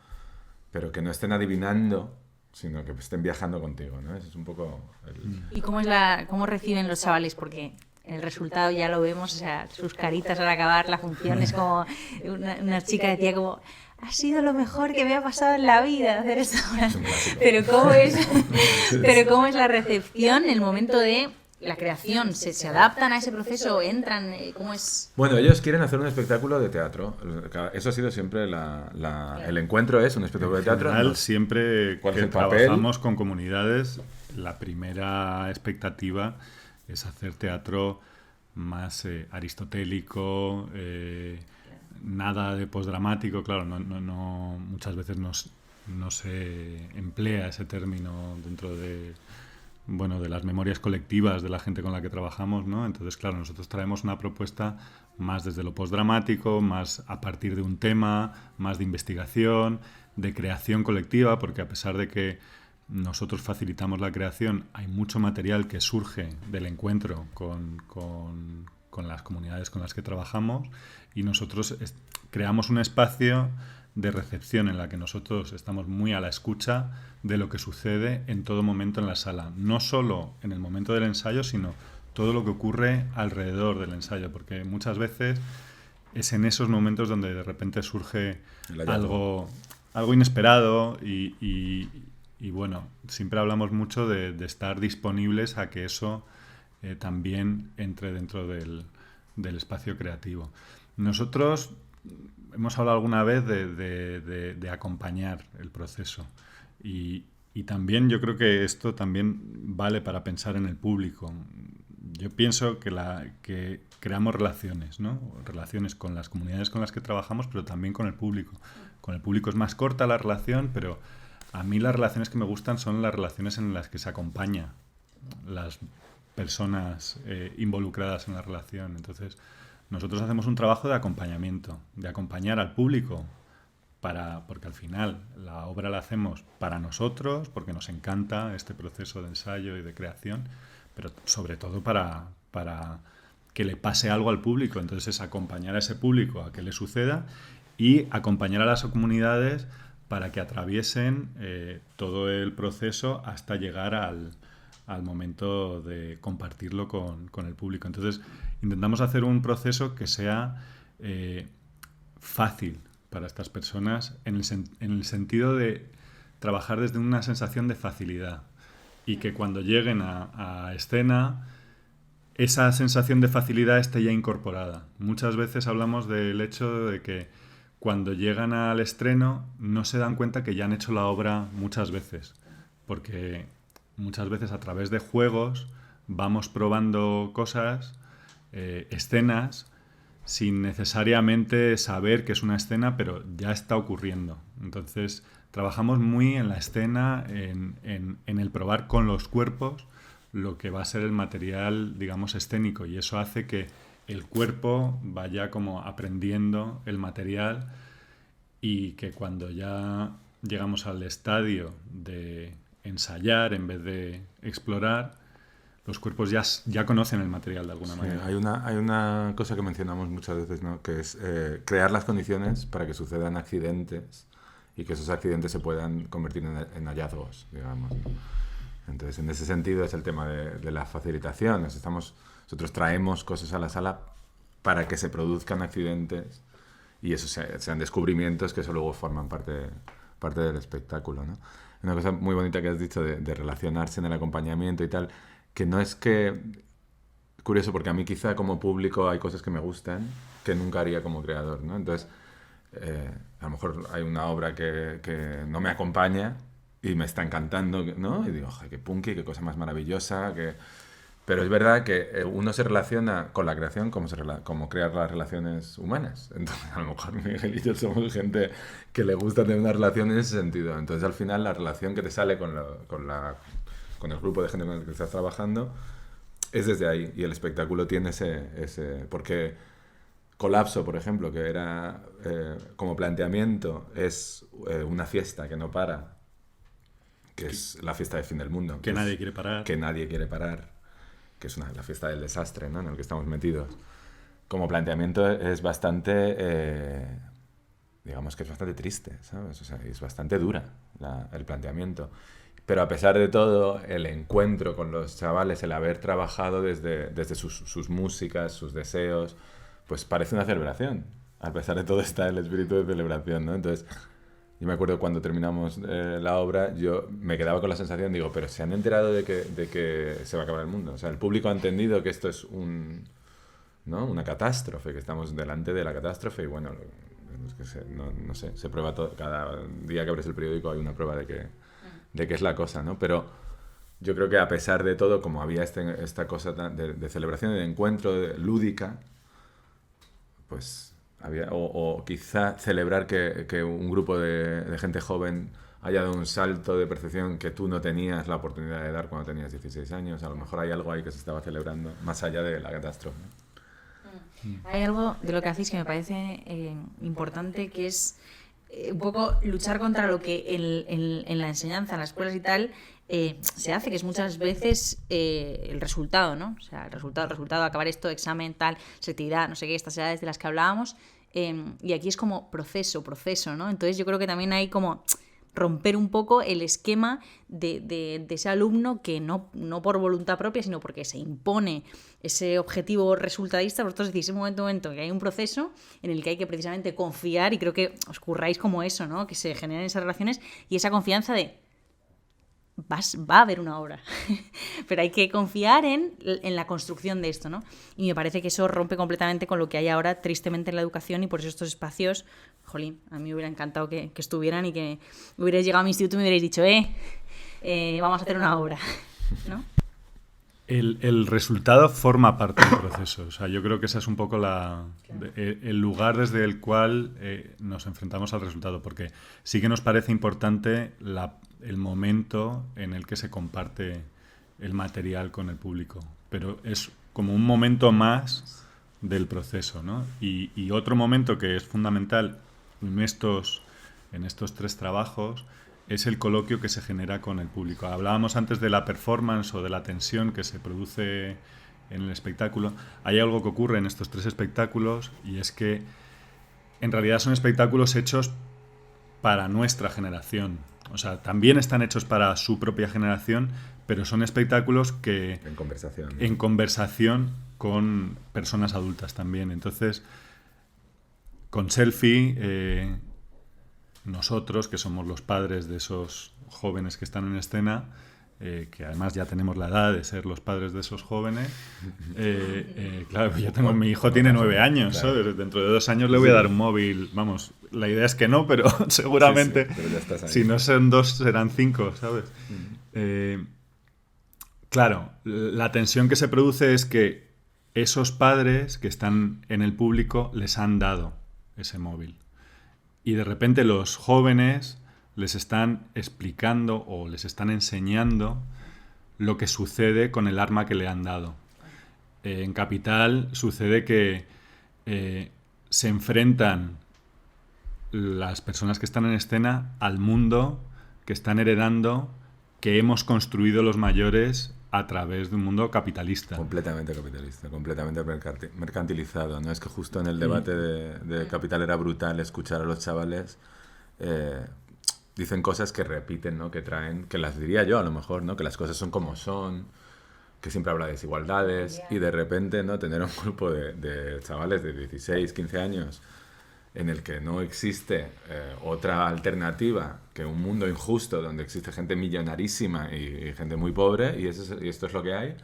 pero que no estén adivinando, sino que estén viajando contigo, ¿no? Eso es un poco ¿Y cómo reciben los chavales? Porque el resultado ya lo vemos, o sea, sus caritas al acabar la función es como una chica decía como: ha sido lo mejor que me ha pasado en la vida hacer esto. Pero ¿cómo es la recepción en el momento de la creación? ¿Se adaptan a ese proceso? ¿Entran? ¿Cómo es? Bueno, ellos quieren hacer un espectáculo de teatro. Eso ha sido siempre el encuentro es un espectáculo de teatro. En general, siempre ¿Cuál que es el papel? trabajamos con comunidades, la primera expectativa es hacer teatro más aristotélico, nada de postdramático. Claro, no muchas veces no se emplea ese término dentro de las memorias colectivas de la gente con la que trabajamos, ¿no? Entonces, claro, nosotros traemos una propuesta más desde lo postdramático, más a partir de un tema, más de investigación, de creación colectiva, porque a pesar de que nosotros facilitamos la creación, hay mucho material que surge del encuentro con las comunidades con las que trabajamos, y nosotros creamos un espacio de recepción en la que nosotros estamos muy a la escucha de lo que sucede en todo momento en la sala, no solo en el momento del ensayo, sino todo lo que ocurre alrededor del ensayo, porque muchas veces es en esos momentos donde de repente surge algo inesperado y bueno, siempre hablamos mucho de estar disponibles a que eso también entre dentro del espacio creativo. Nosotros hemos hablado alguna vez de acompañar el proceso, y también yo creo que esto también vale para pensar en el público. Yo pienso que creamos relaciones, ¿no? Relaciones con las comunidades con las que trabajamos, pero también con el público. Con el público es más corta la relación, pero a mí las relaciones que me gustan son las relaciones en las que se acompaña las personas involucradas en la relación. Entonces, nosotros hacemos un trabajo de acompañamiento, de acompañar al público, porque al final la obra la hacemos para nosotros, porque nos encanta este proceso de ensayo y de creación, pero sobre todo para que le pase algo al público. Entonces es acompañar a ese público a que le suceda y acompañar a las comunidades para que atraviesen todo el proceso hasta llegar al momento de compartirlo con el público. Entonces intentamos hacer un proceso que sea fácil para estas personas en el sentido de trabajar desde una sensación de facilidad y que cuando lleguen a escena esa sensación de facilidad esté ya incorporada. Muchas veces hablamos del hecho de que cuando llegan al estreno no se dan cuenta que ya han hecho la obra muchas veces, porque muchas veces a través de juegos vamos probando cosas, escenas, sin necesariamente saber que es una escena, pero ya está ocurriendo. Entonces, trabajamos muy en la escena, en el probar con los cuerpos lo que va a ser el material, digamos, escénico, y eso hace que el cuerpo vaya como aprendiendo el material y que cuando ya llegamos al estadio de ensayar en vez de explorar, los cuerpos ya conocen el material de alguna manera. Hay una cosa que mencionamos muchas veces, ¿no? Que es crear las condiciones para que sucedan accidentes y que esos accidentes se puedan convertir en hallazgos, digamos, ¿no? Entonces, en ese sentido es el tema de la facilitación. Nosotros traemos cosas a la sala para que se produzcan accidentes y eso sean descubrimientos que eso luego forman parte del espectáculo, ¿no? Una cosa muy bonita que has dicho de relacionarse en el acompañamiento y tal, que no es que... Curioso, porque a mí quizá como público hay cosas que me gustan que nunca haría como creador, ¿no? Entonces, a lo mejor hay una obra que no me acompaña y me está encantando, ¿no? Y digo, ¡ay, qué punky, qué cosa más maravillosa! Pero es verdad que uno se relaciona con la creación como crear las relaciones humanas. Entonces, a lo mejor Miguel y yo somos gente que le gusta tener una relación en ese sentido. Entonces, al final, la relación que te sale con el grupo de gente con el que estás trabajando es desde ahí. Y el espectáculo tiene ese... Porque Colapso, por ejemplo, que era como planteamiento, es una fiesta que no para, que es la fiesta de fin del mundo. Que nadie quiere parar. Que nadie quiere parar. Que es la fiesta del desastre, ¿no? En el que estamos metidos. Como planteamiento es bastante, digamos que es bastante triste, ¿sabes? O sea, es bastante dura el planteamiento. Pero a pesar de todo, el encuentro con los chavales, el haber trabajado desde sus músicas, sus deseos, pues parece una celebración. A pesar de todo está el espíritu de celebración, ¿no? Entonces, yo me acuerdo cuando terminamos la obra, yo me quedaba con la sensación, digo, pero se han enterado de que se va a acabar el mundo. O sea, el público ha entendido que esto es una catástrofe, que estamos delante de la catástrofe y bueno, es que no sé, se prueba todo. Cada día que abres el periódico hay una prueba de que es la cosa, ¿no? Pero yo creo que a pesar de todo, como había esta cosa de celebración, de encuentro lúdica, pues... O quizá celebrar que un grupo de gente joven haya dado un salto de percepción que tú no tenías la oportunidad de dar cuando tenías 16 años. A lo mejor hay algo ahí que se estaba celebrando, más allá de la catástrofe. Hay algo de lo que hacéis que me parece importante, que es un poco luchar contra lo que en la enseñanza, en las escuelas y tal, se hace, que es muchas veces el resultado, ¿no? O sea, el resultado, acabar esto, examen, tal, selectividad, no sé qué, estas edades de las que hablábamos, y aquí es como proceso, ¿no? Entonces yo creo que también hay como romper un poco el esquema de ese alumno que no por voluntad propia, sino porque se impone ese objetivo resultadista. Vosotros decís, un momento, que hay un proceso en el que hay que precisamente confiar, y creo que os curráis como eso, ¿no? Que se generen esas relaciones y esa confianza de va a haber una obra, pero hay que confiar en la construcción de esto, ¿no? Y me parece que eso rompe completamente con lo que hay ahora, tristemente, en la educación, y por eso estos espacios, jolín, a mí me hubiera encantado que estuvieran y que hubierais llegado a mi instituto y me hubierais dicho, vamos a hacer una obra, ¿no? El resultado forma parte del proceso. O sea, yo creo que ese es un poco el lugar desde el cual nos enfrentamos al resultado, porque sí que nos parece importante el momento en el que se comparte el material con el público, pero es como un momento más del proceso, ¿no? Y otro momento que es fundamental en estos 3 trabajos es el coloquio que se genera con el público. Hablábamos antes de la performance o de la tensión que se produce en el espectáculo. Hay algo que ocurre en estos 3 espectáculos y es que en realidad son espectáculos hechos para nuestra generación. O sea, también están hechos para su propia generación, pero son espectáculos que... En conversación. ¿No? En conversación con personas adultas también. Entonces, con Selfie, nosotros, que somos los padres de esos jóvenes que están en escena, que además ya tenemos la edad de ser los padres de esos jóvenes, claro, yo tengo, mi hijo tiene 9 años, claro. ¿Sabes? Dentro de 2 años le voy a dar un móvil, vamos, la idea es que no, pero seguramente, pero ya estás ahí. Si no son 2, serán 5, ¿sabes? Claro, la tensión que se produce es que esos padres que están en el público les han dado ese móvil. Y de repente los jóvenes les están explicando o les están enseñando lo que sucede con el arma que le han dado. En Capital sucede que se enfrentan las personas que están en escena al mundo que están heredando, que hemos construido los mayores a través de un mundo capitalista. Completamente capitalista, completamente mercantilizado. No es que justo en el debate de Capital era brutal escuchar a los chavales dicen cosas que repiten, ¿no? Que traen, que las diría yo a lo mejor, ¿no? Que las cosas son como son, que siempre habla de desigualdades y de repente, ¿no? Tener un grupo de chavales de 16, 15 años en el que no existe otra alternativa que un mundo injusto donde existe gente millonarísima y gente muy pobre y esto es lo que hay,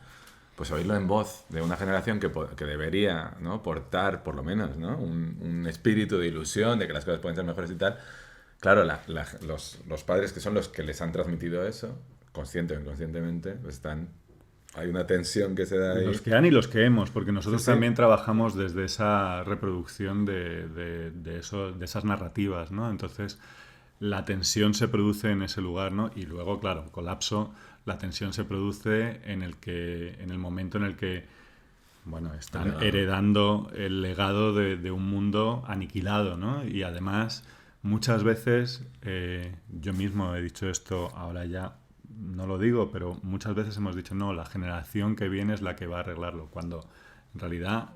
pues oírlo en voz de una generación que debería, ¿no? Portar por lo menos, ¿no? un espíritu de ilusión de que las cosas pueden ser mejores y tal. Claro, los padres que son los que les han transmitido eso, consciente o inconscientemente, pues hay una tensión que se da ahí. Los que han y los que hemos, porque nosotros también trabajamos desde esa reproducción de esas narrativas, ¿no? Entonces, la tensión se produce en ese lugar, ¿no? Y luego, claro, Colapso, la tensión se produce en el momento en el que, bueno, están heredando el legado de un mundo aniquilado, ¿no? Y además, muchas veces, yo mismo he dicho esto, ahora ya no lo digo, pero muchas veces hemos dicho, no, la generación que viene es la que va a arreglarlo, cuando en realidad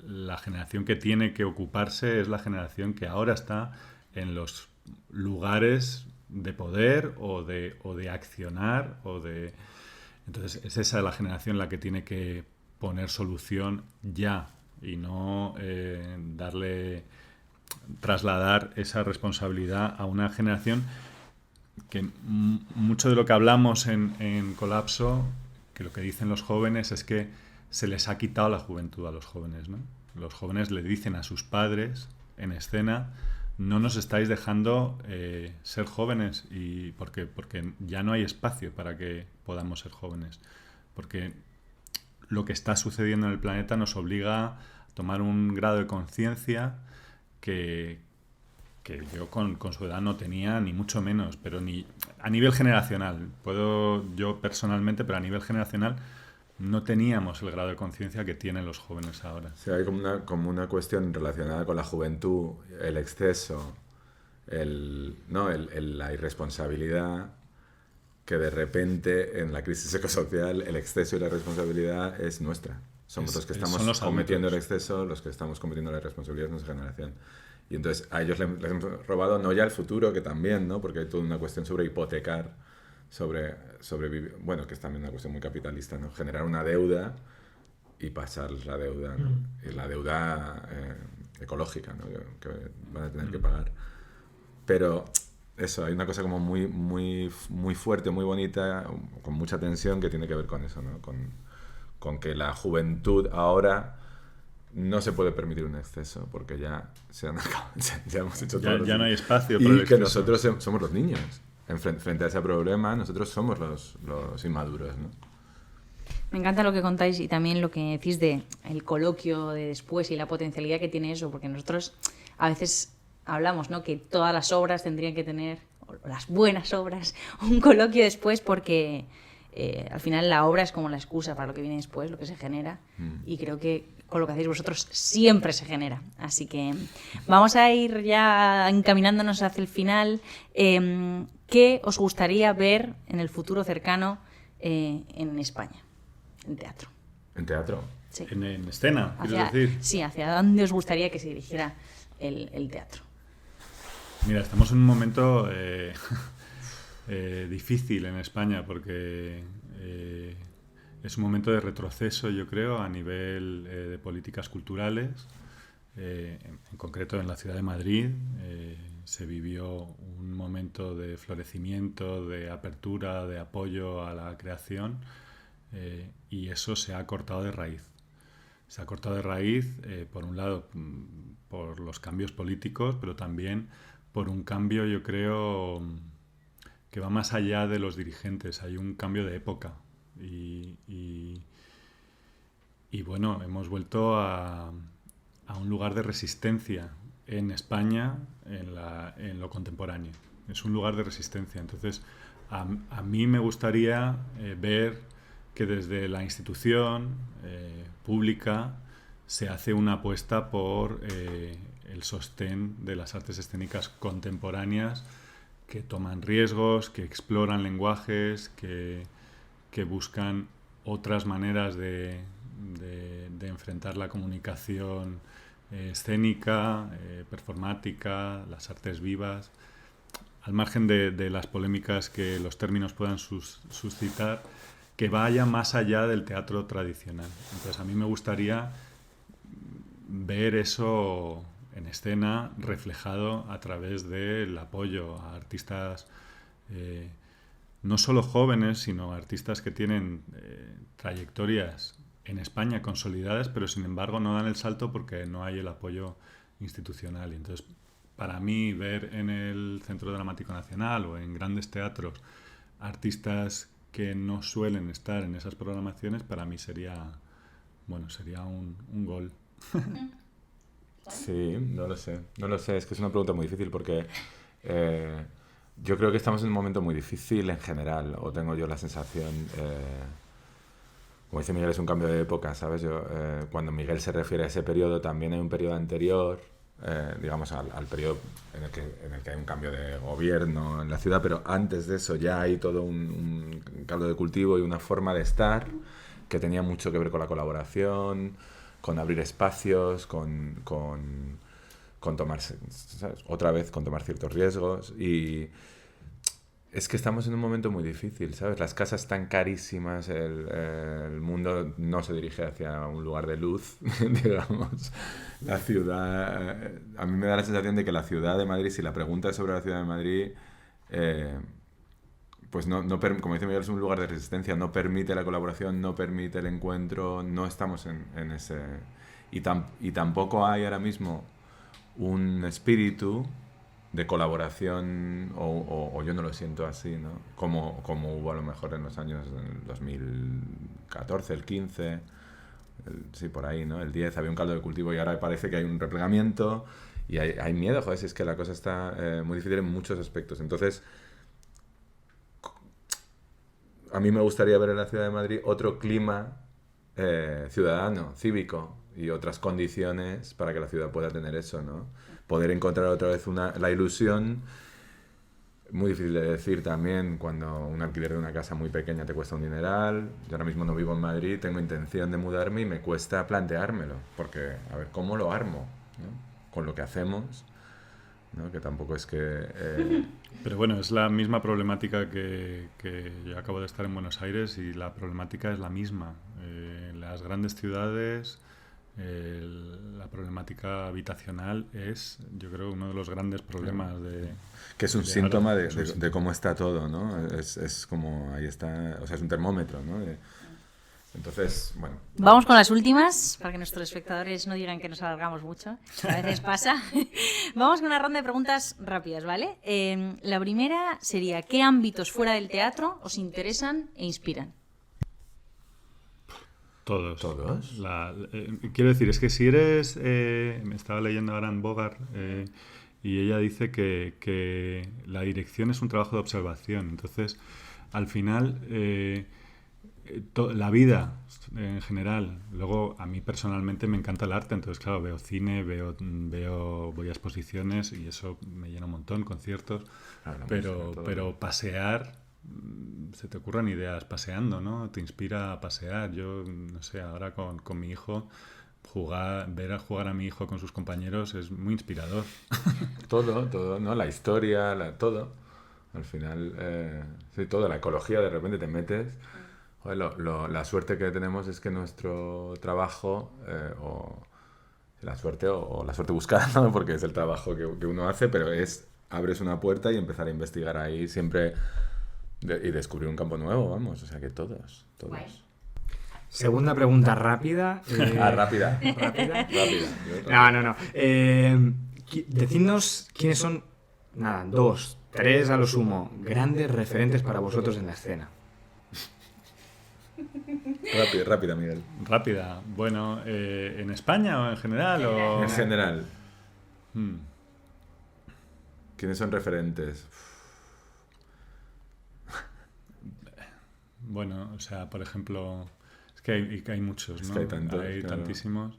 la generación que tiene que ocuparse es la generación que ahora está en los lugares de poder o de accionar entonces es esa la generación la que tiene que poner solución ya y no trasladar esa responsabilidad a una generación que mucho de lo que hablamos en Colapso, que lo que dicen los jóvenes es que se les ha quitado la juventud a los jóvenes, ¿no? Los jóvenes le dicen a sus padres en escena, no nos estáis dejando ser jóvenes y porque ya no hay espacio para que podamos ser jóvenes, porque lo que está sucediendo en el planeta nos obliga a tomar un grado de conciencia que yo con su edad no tenía, ni mucho menos, pero ni a nivel generacional. Puedo yo personalmente, pero a nivel generacional no teníamos el grado de conciencia que tienen los jóvenes ahora. Sí, hay como una cuestión relacionada con la juventud, el exceso, la irresponsabilidad, que de repente en la crisis ecosocial el exceso y la responsabilidad es nuestra. Somos los que estamos cometiendo el exceso, los que estamos cometiendo la irresponsabilidad de nuestra generación. Y entonces a ellos les hemos robado no ya el futuro, que también, ¿no? Porque hay toda una cuestión sobre hipotecar, sobre vivir, bueno, que es también una cuestión muy capitalista, ¿no? Generar una deuda y pasar la deuda, ¿no? Y la deuda ecológica, ¿no? Que van a tener que pagar. Pero eso, hay una cosa como muy, muy, muy fuerte, muy bonita, con mucha tensión que tiene que ver con eso, ¿no? Con que la juventud ahora no se puede permitir un exceso porque ya hemos hecho todo. Ya no hay espacio para el exceso. Y que nosotros somos los niños. Frente a ese problema, nosotros somos los inmaduros, ¿no? Me encanta lo que contáis y también lo que decís de el coloquio de después y la potencialidad que tiene eso, porque nosotros a veces hablamos, ¿no? Que todas las obras tendrían que tener, o las buenas obras, un coloquio después porque al final la obra es como la excusa para lo que viene después, lo que se genera, y creo que con lo que hacéis vosotros siempre se genera. Así que vamos a ir ya encaminándonos hacia el final. ¿Qué os gustaría ver en el futuro cercano en España, en teatro? ¿En teatro? Sí. En escena, quieres decir. Sí, ¿hacia dónde os gustaría que se dirigiera el teatro? Mira, estamos en un momento difícil en España porque es un momento de retroceso, yo creo, a nivel de políticas culturales. En concreto, en la ciudad de Madrid se vivió un momento de florecimiento, de apertura, de apoyo a la creación, y eso se ha cortado de raíz. Se ha cortado de raíz, por un lado, por los cambios políticos, pero también por un cambio, yo creo, que va más allá de los dirigentes. Hay un cambio de época. Y bueno, hemos vuelto a un lugar de resistencia en España, en lo contemporáneo. Es un lugar de resistencia. Entonces, a mí me gustaría ver que desde la institución pública se hace una apuesta por el sostén de las artes escénicas contemporáneas que toman riesgos, que exploran lenguajes, que buscan otras maneras de enfrentar la comunicación escénica, performática, las artes vivas, al margen de las polémicas que los términos puedan suscitar, que vaya más allá del teatro tradicional. Entonces, a mí me gustaría ver eso en escena reflejado a través del apoyo a artistas no solo jóvenes, sino artistas que tienen trayectorias en España consolidadas, pero sin embargo no dan el salto porque no hay el apoyo institucional. Y entonces, para mí, ver en el Centro Dramático Nacional o en grandes teatros artistas que no suelen estar en esas programaciones, para mí sería un gol. Sí, no lo sé. No lo sé, es que es una pregunta muy difícil porque yo creo que estamos en un momento muy difícil en general, o tengo yo la sensación, como dice Miguel, es un cambio de época, ¿sabes? Cuando Miguel se refiere a ese periodo, también hay un periodo anterior, digamos, al periodo en el que hay un cambio de gobierno en la ciudad, pero antes de eso ya hay todo un caldo de cultivo y una forma de estar que tenía mucho que ver con la colaboración, con abrir espacios, con tomar, ¿sabes? Otra vez con tomar ciertos riesgos. Y es que estamos en un momento muy difícil, ¿sabes? Las casas están carísimas, el mundo no se dirige hacia un lugar de luz, digamos. La ciudad, a mí me da la sensación de que la ciudad de Madrid, si la pregunta es sobre la ciudad de Madrid, pues como dice Miguel, es un lugar de resistencia, no permite la colaboración, no permite el encuentro, no estamos en ese... Y tampoco hay ahora mismo un espíritu de colaboración, o yo no lo siento así, ¿no? Como hubo a lo mejor en los años 2014, el 15, sí, por ahí, ¿no? El 10 había un caldo de cultivo y ahora parece que hay un replegamiento y hay miedo, joder, si es que la cosa está muy difícil en muchos aspectos. Entonces, a mí me gustaría ver en la ciudad de Madrid otro clima ciudadano, cívico, y otras condiciones para que la ciudad pueda tener eso, ¿no? Poder encontrar otra vez la ilusión, muy difícil de decir también, cuando un alquiler de una casa muy pequeña te cuesta un dineral. Yo ahora mismo no vivo en Madrid, tengo intención de mudarme y me cuesta planteármelo, porque, a ver, ¿cómo lo armo, ¿no? Con lo que hacemos, ¿no? Que tampoco es que... Pero bueno, es la misma problemática que yo acabo de estar en Buenos Aires y la problemática es la misma. Las grandes ciudades, la problemática habitacional es, yo creo, uno de los grandes problemas de... Que es un síntoma de cómo está todo, ¿no? Es como, ahí está, o sea, es un termómetro, ¿no? Entonces, bueno. Vamos con las últimas, para que nuestros espectadores no digan que nos alargamos mucho. A veces pasa. Vamos con una ronda de preguntas rápidas, ¿vale? La primera sería, ¿qué ámbitos fuera del teatro os interesan e inspiran? Todos. ¿Todos? Quiero decir, es que si eres... me estaba leyendo ahora en Bogart y ella dice que la dirección es un trabajo de observación. Entonces, al final... la vida en general. Luego, a mí personalmente me encanta el arte, entonces, claro, veo cine, voy a exposiciones y eso me llena un montón, conciertos. Claro, Pero pasear, se te ocurren ideas paseando, ¿no? Te inspira a pasear. Yo, no sé, ahora con mi hijo, ver a jugar a mi hijo con sus compañeros es muy inspirador. Todo, ¿no? La historia, todo. Al final, sí, todo. La ecología, de repente te metes. Joder, la suerte que tenemos es que nuestro trabajo, o la suerte buscada, ¿no? Porque es el trabajo que uno hace, pero abres una puerta y empezar a investigar ahí siempre y descubrir un campo nuevo, vamos. O sea que todos. Guay. Segunda pregunta rápida. Rápida. ¿Rápida? Rápida. No. Decidnos quiénes son, 2, 3 a lo sumo, grandes referentes para vosotros en la escena. Rápida, Miguel. Rápida. Bueno, ¿en España o en general? En general. Hmm. ¿Quiénes son referentes? Bueno, o sea, por ejemplo, es que hay muchos, ¿no? Es que hay tantos, Hay claro. tantísimos.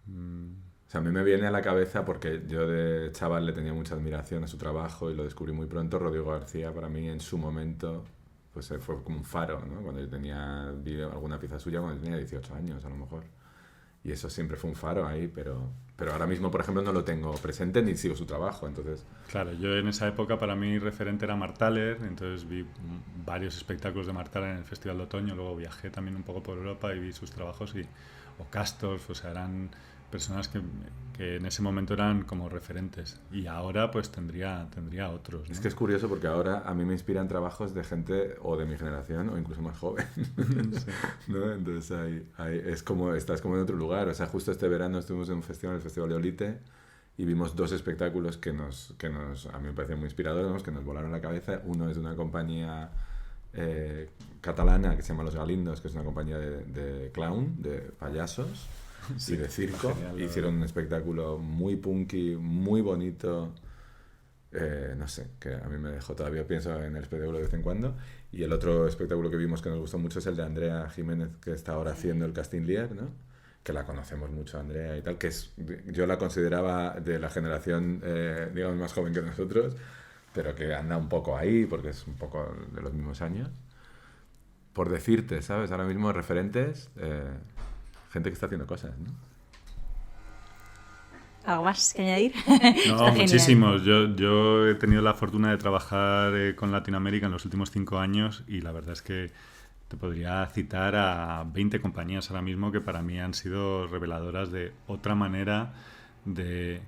O sea, a mí me viene a la cabeza porque yo de chaval le tenía mucha admiración a su trabajo y lo descubrí muy pronto. Rodrigo García, para mí, en su momento, pues fue como un faro, ¿no? Cuando yo vi alguna pieza suya cuando yo tenía 18 años, a lo mejor. Y eso siempre fue un faro ahí, pero ahora mismo, por ejemplo, no lo tengo presente ni sigo su trabajo, entonces... Claro, yo en esa época para mí referente era Marthaler, entonces vi varios espectáculos de Marthaler en el Festival de Otoño, luego viajé también un poco por Europa y vi sus trabajos, o Castorf, o sea, eran personas que en ese momento eran como referentes, y ahora pues tendría otros, ¿no? Es que es curioso porque ahora a mí me inspiran trabajos de gente o de mi generación o incluso más joven, Sí. ¿no? Entonces estás como en otro lugar. O sea, justo este verano estuvimos en un festival, el Festival de Olite, y vimos 2 espectáculos que a mí me parecían muy inspiradores, ¿no? Que nos volaron la cabeza. Uno es de una compañía catalana que se llama Los Galindos, que es una compañía de clown, de payasos. Sí, y de circo. genial, hicieron un espectáculo muy punky, muy bonito, no sé, que a mí me dejó, todavía pienso en el espectáculo de vez en cuando. Y el otro espectáculo que vimos que nos gustó mucho es el de Andrea Jiménez, que está ahora haciendo el Casting Lier, ¿no? Que la conocemos mucho, Andrea y tal, que yo la consideraba de la generación, digamos, más joven que nosotros, pero que anda un poco ahí, porque es un poco de los mismos años. Por decirte, ¿sabes? Ahora mismo referentes... gente que está haciendo cosas, ¿no? ¿Algo más que añadir? No, Está muchísimos. Yo he tenido la fortuna de trabajar con Latinoamérica en los últimos 5 años y la verdad es que te podría citar a 20 compañías ahora mismo que para mí han sido reveladoras de otra manera de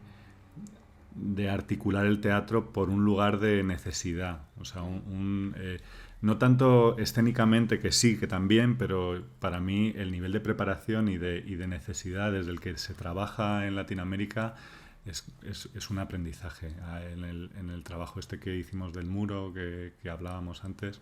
articular el teatro por un lugar de necesidad. O sea, no tanto escénicamente, que sí, que también, pero para mí el nivel de preparación y de necesidad desde el que se trabaja en Latinoamérica es un aprendizaje. En el trabajo que hicimos del muro, que hablábamos antes,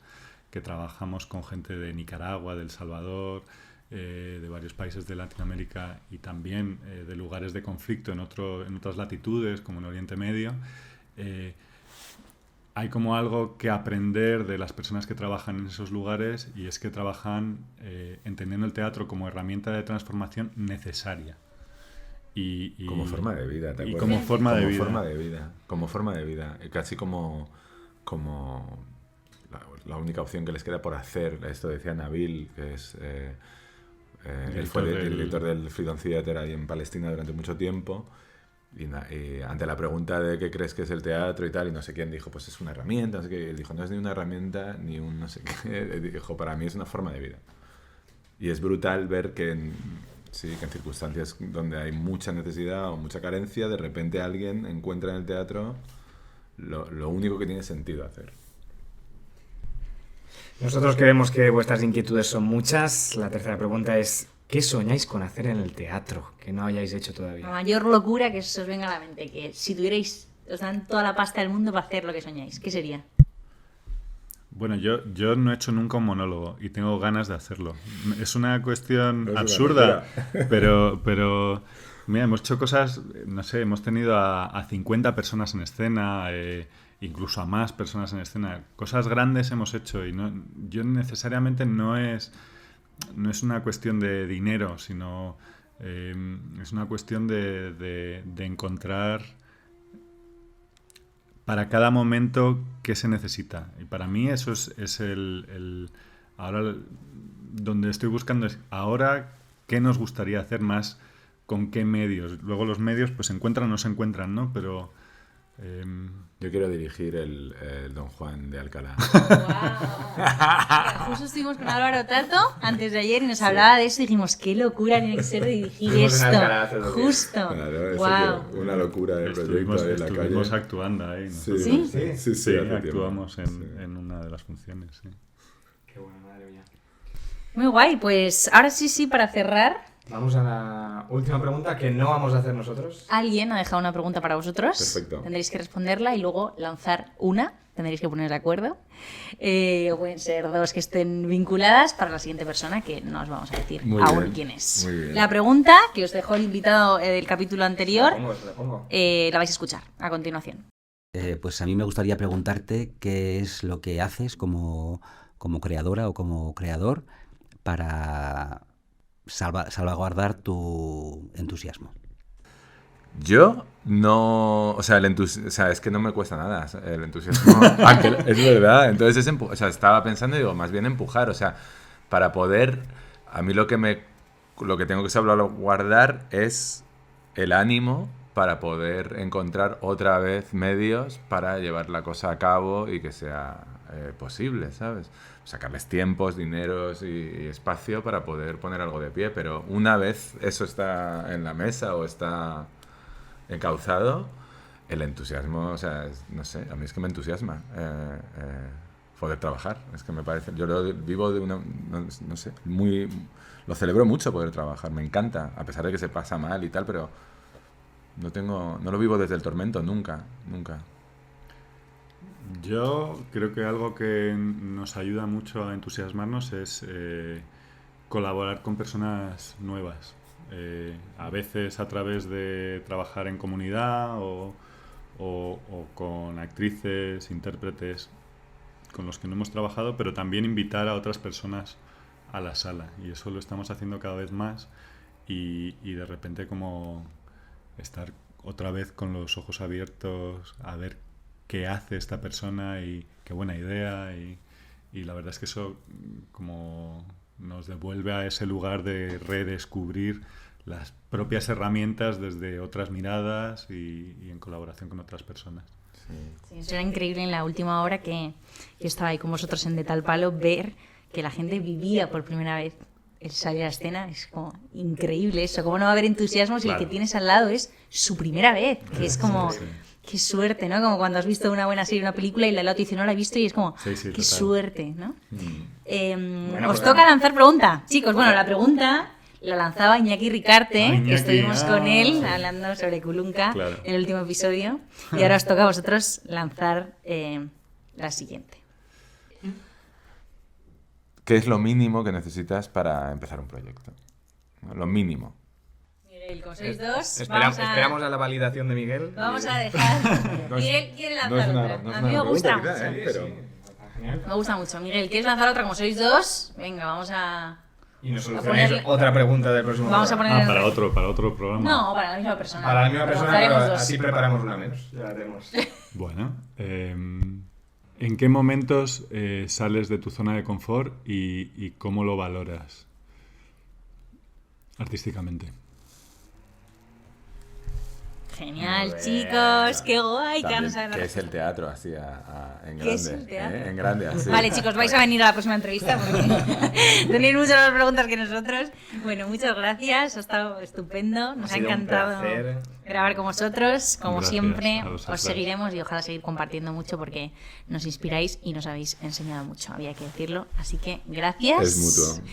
que trabajamos con gente de Nicaragua, de El Salvador, de varios países de Latinoamérica y también de lugares de conflicto en otras latitudes, como en Oriente Medio. Hay como algo que aprender de las personas que trabajan en esos lugares y es que trabajan entendiendo el teatro como herramienta de transformación necesaria. Como forma de vida, ¿te acuerdas? Y como forma de vida. Como forma de vida. Casi como la única opción que les queda por hacer. Esto decía Nabil, que es... él fue director del Freedom Theater ahí en Palestina durante mucho tiempo. Y ante la pregunta de qué crees que es el teatro y tal, y no sé quién dijo, pues es una herramienta, no sé qué. Y él dijo, no es ni una herramienta, ni un no sé qué. Dijo, para mí es una forma de vida. Y es brutal ver que en circunstancias donde hay mucha necesidad o mucha carencia, de repente alguien encuentra en el teatro lo único que tiene sentido hacer. Nosotros creemos que vuestras inquietudes son muchas. La tercera pregunta es, ¿qué soñáis con hacer en el teatro que no hayáis hecho La todavía? mayor locura que se os venga a la mente, que si os dan toda la pasta del mundo para hacer lo que soñáis, ¿qué sería? Bueno, yo no he hecho nunca un monólogo y tengo ganas de hacerlo. Es una cuestión No es una absurda, pero mira, hemos hecho cosas, no sé, hemos tenido a 50 personas en escena, incluso a más personas en escena. Cosas grandes hemos hecho y yo necesariamente no es una cuestión de dinero, sino es una cuestión de encontrar para cada momento qué se necesita. Y para mí eso es ahora donde estoy buscando es ahora qué nos gustaría hacer más, con qué medios. Luego los medios pues se encuentran o no se encuentran, ¿no? Pero yo quiero dirigir el Don Juan de Alcalá. Wow. Justo estuvimos con Álvaro Tato antes de ayer y nos hablaba de eso y dijimos, qué locura tiene que ser dirigir esto. Justo. Claro, Wow. Una locura de proyecto ahí en la calle. Estuvimos actuando ahí. Sí, Sí, hace actuamos tiempo. en una de las funciones, sí. Qué bueno, madre mía. Muy guay, pues ahora sí, para cerrar, Vamos a la última pregunta que no vamos a hacer nosotros. alguien ha dejado una pregunta para vosotros. Perfecto. Tendréis que responderla y luego lanzar una. Tendréis que poner de acuerdo. O pueden ser dos que estén vinculadas para la siguiente persona, que no os vamos a decir Muy aún bien, quién es. muy bien. La pregunta que os dejó el invitado del capítulo anterior, Se la pongo. la vais a escuchar a continuación. Pues a mí me gustaría preguntarte qué es lo que haces como creadora o como creador para salvaguardar tu entusiasmo. Yo no... O sea, es que no me cuesta nada el entusiasmo. Aunque es verdad. Entonces, estaba pensando y digo, más bien empujar. O sea, para poder... A mí lo que tengo que salvaguardar es el ánimo para poder encontrar otra vez medios para llevar la cosa a cabo y que sea posible, ¿sabes? Sacarles tiempos, dineros y espacio para poder poner algo de pie. Pero una vez eso está en la mesa o está encauzado, el entusiasmo, o sea, no sé, a mí es que me entusiasma poder trabajar. Es que me parece, yo lo vivo de una, no sé, lo celebro mucho poder trabajar, me encanta, a pesar de que se pasa mal y tal, pero no lo vivo desde el tormento, nunca. Yo creo que algo que nos ayuda mucho a entusiasmarnos es colaborar con personas nuevas. A veces a través de trabajar en comunidad o con actrices, intérpretes con los que no hemos trabajado, pero también invitar a otras personas a la sala. Y eso lo estamos haciendo cada vez más y de repente como estar otra vez con los ojos abiertos a ver qué hace esta persona y qué buena idea y la verdad es que eso como nos devuelve a ese lugar de redescubrir las propias herramientas desde otras miradas y en colaboración con otras personas. Sí, eso era increíble en la última hora que yo estaba ahí con vosotros en De Tal Palo, ver que la gente vivía por primera vez el salir a la escena. Es como increíble eso, cómo no va a haber entusiasmo si Claro. el que tienes al lado es su primera vez, que es como... Sí. Qué suerte, ¿no? Como cuando has visto una buena serie, una película y la otra dice no la he visto y es como, Sí, qué total. suerte, ¿no? Bueno, Os pues toca lanzar pregunta. Chicos, bueno, la pregunta la lanzaba Iñaki Ricarte, Ah, Iñaki, que estuvimos con él sí. hablando sobre Kulunka Claro. en el último episodio. Y ahora os toca a vosotros lanzar la siguiente. ¿Qué es lo mínimo que necesitas para empezar un proyecto? Lo mínimo. Miguel, como sois dos, Esperamos a la validación de Miguel. vamos a dejar... Miguel quiere lanzar otra. A mí me gusta mucho. Me gusta mucho. Miguel, ¿quieres lanzar otra? Como sois dos, venga, vamos a... Y nos A solucionáis ponerle- otra pregunta del próximo Vamos a programa. poner... Para otro programa. No, para la misma persona. Para la misma persona, Lanzaremos pero dos. así preparamos una menos. Ya la tenemos. Bueno, ¿en qué momentos sales de tu zona de confort y cómo lo valoras artísticamente? Genial, Muy bien. chicos, qué guay. También, vamos a- ¿qué es el teatro así en ¿Qué grande? es el teatro? En grande, así. Vale, chicos, vais a venir a la próxima entrevista porque tenéis muchas más preguntas que nosotros. Bueno, muchas gracias, ha estado estupendo, nos ha sido un encantado placer. grabar con vosotros. Como Gracias siempre, a vosotros. os seguiremos y ojalá seguir compartiendo mucho porque nos inspiráis y nos habéis enseñado mucho, había que decirlo. Así que gracias. Es mutuo.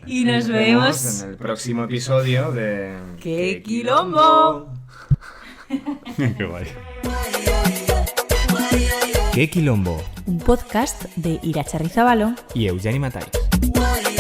Y nos vemos. en el próximo episodio de... ¡Qué quilombo! Qué guay. ¡Qué quilombo! Un podcast de Iratxarri Zabalo Y Eugeni Matai. Why,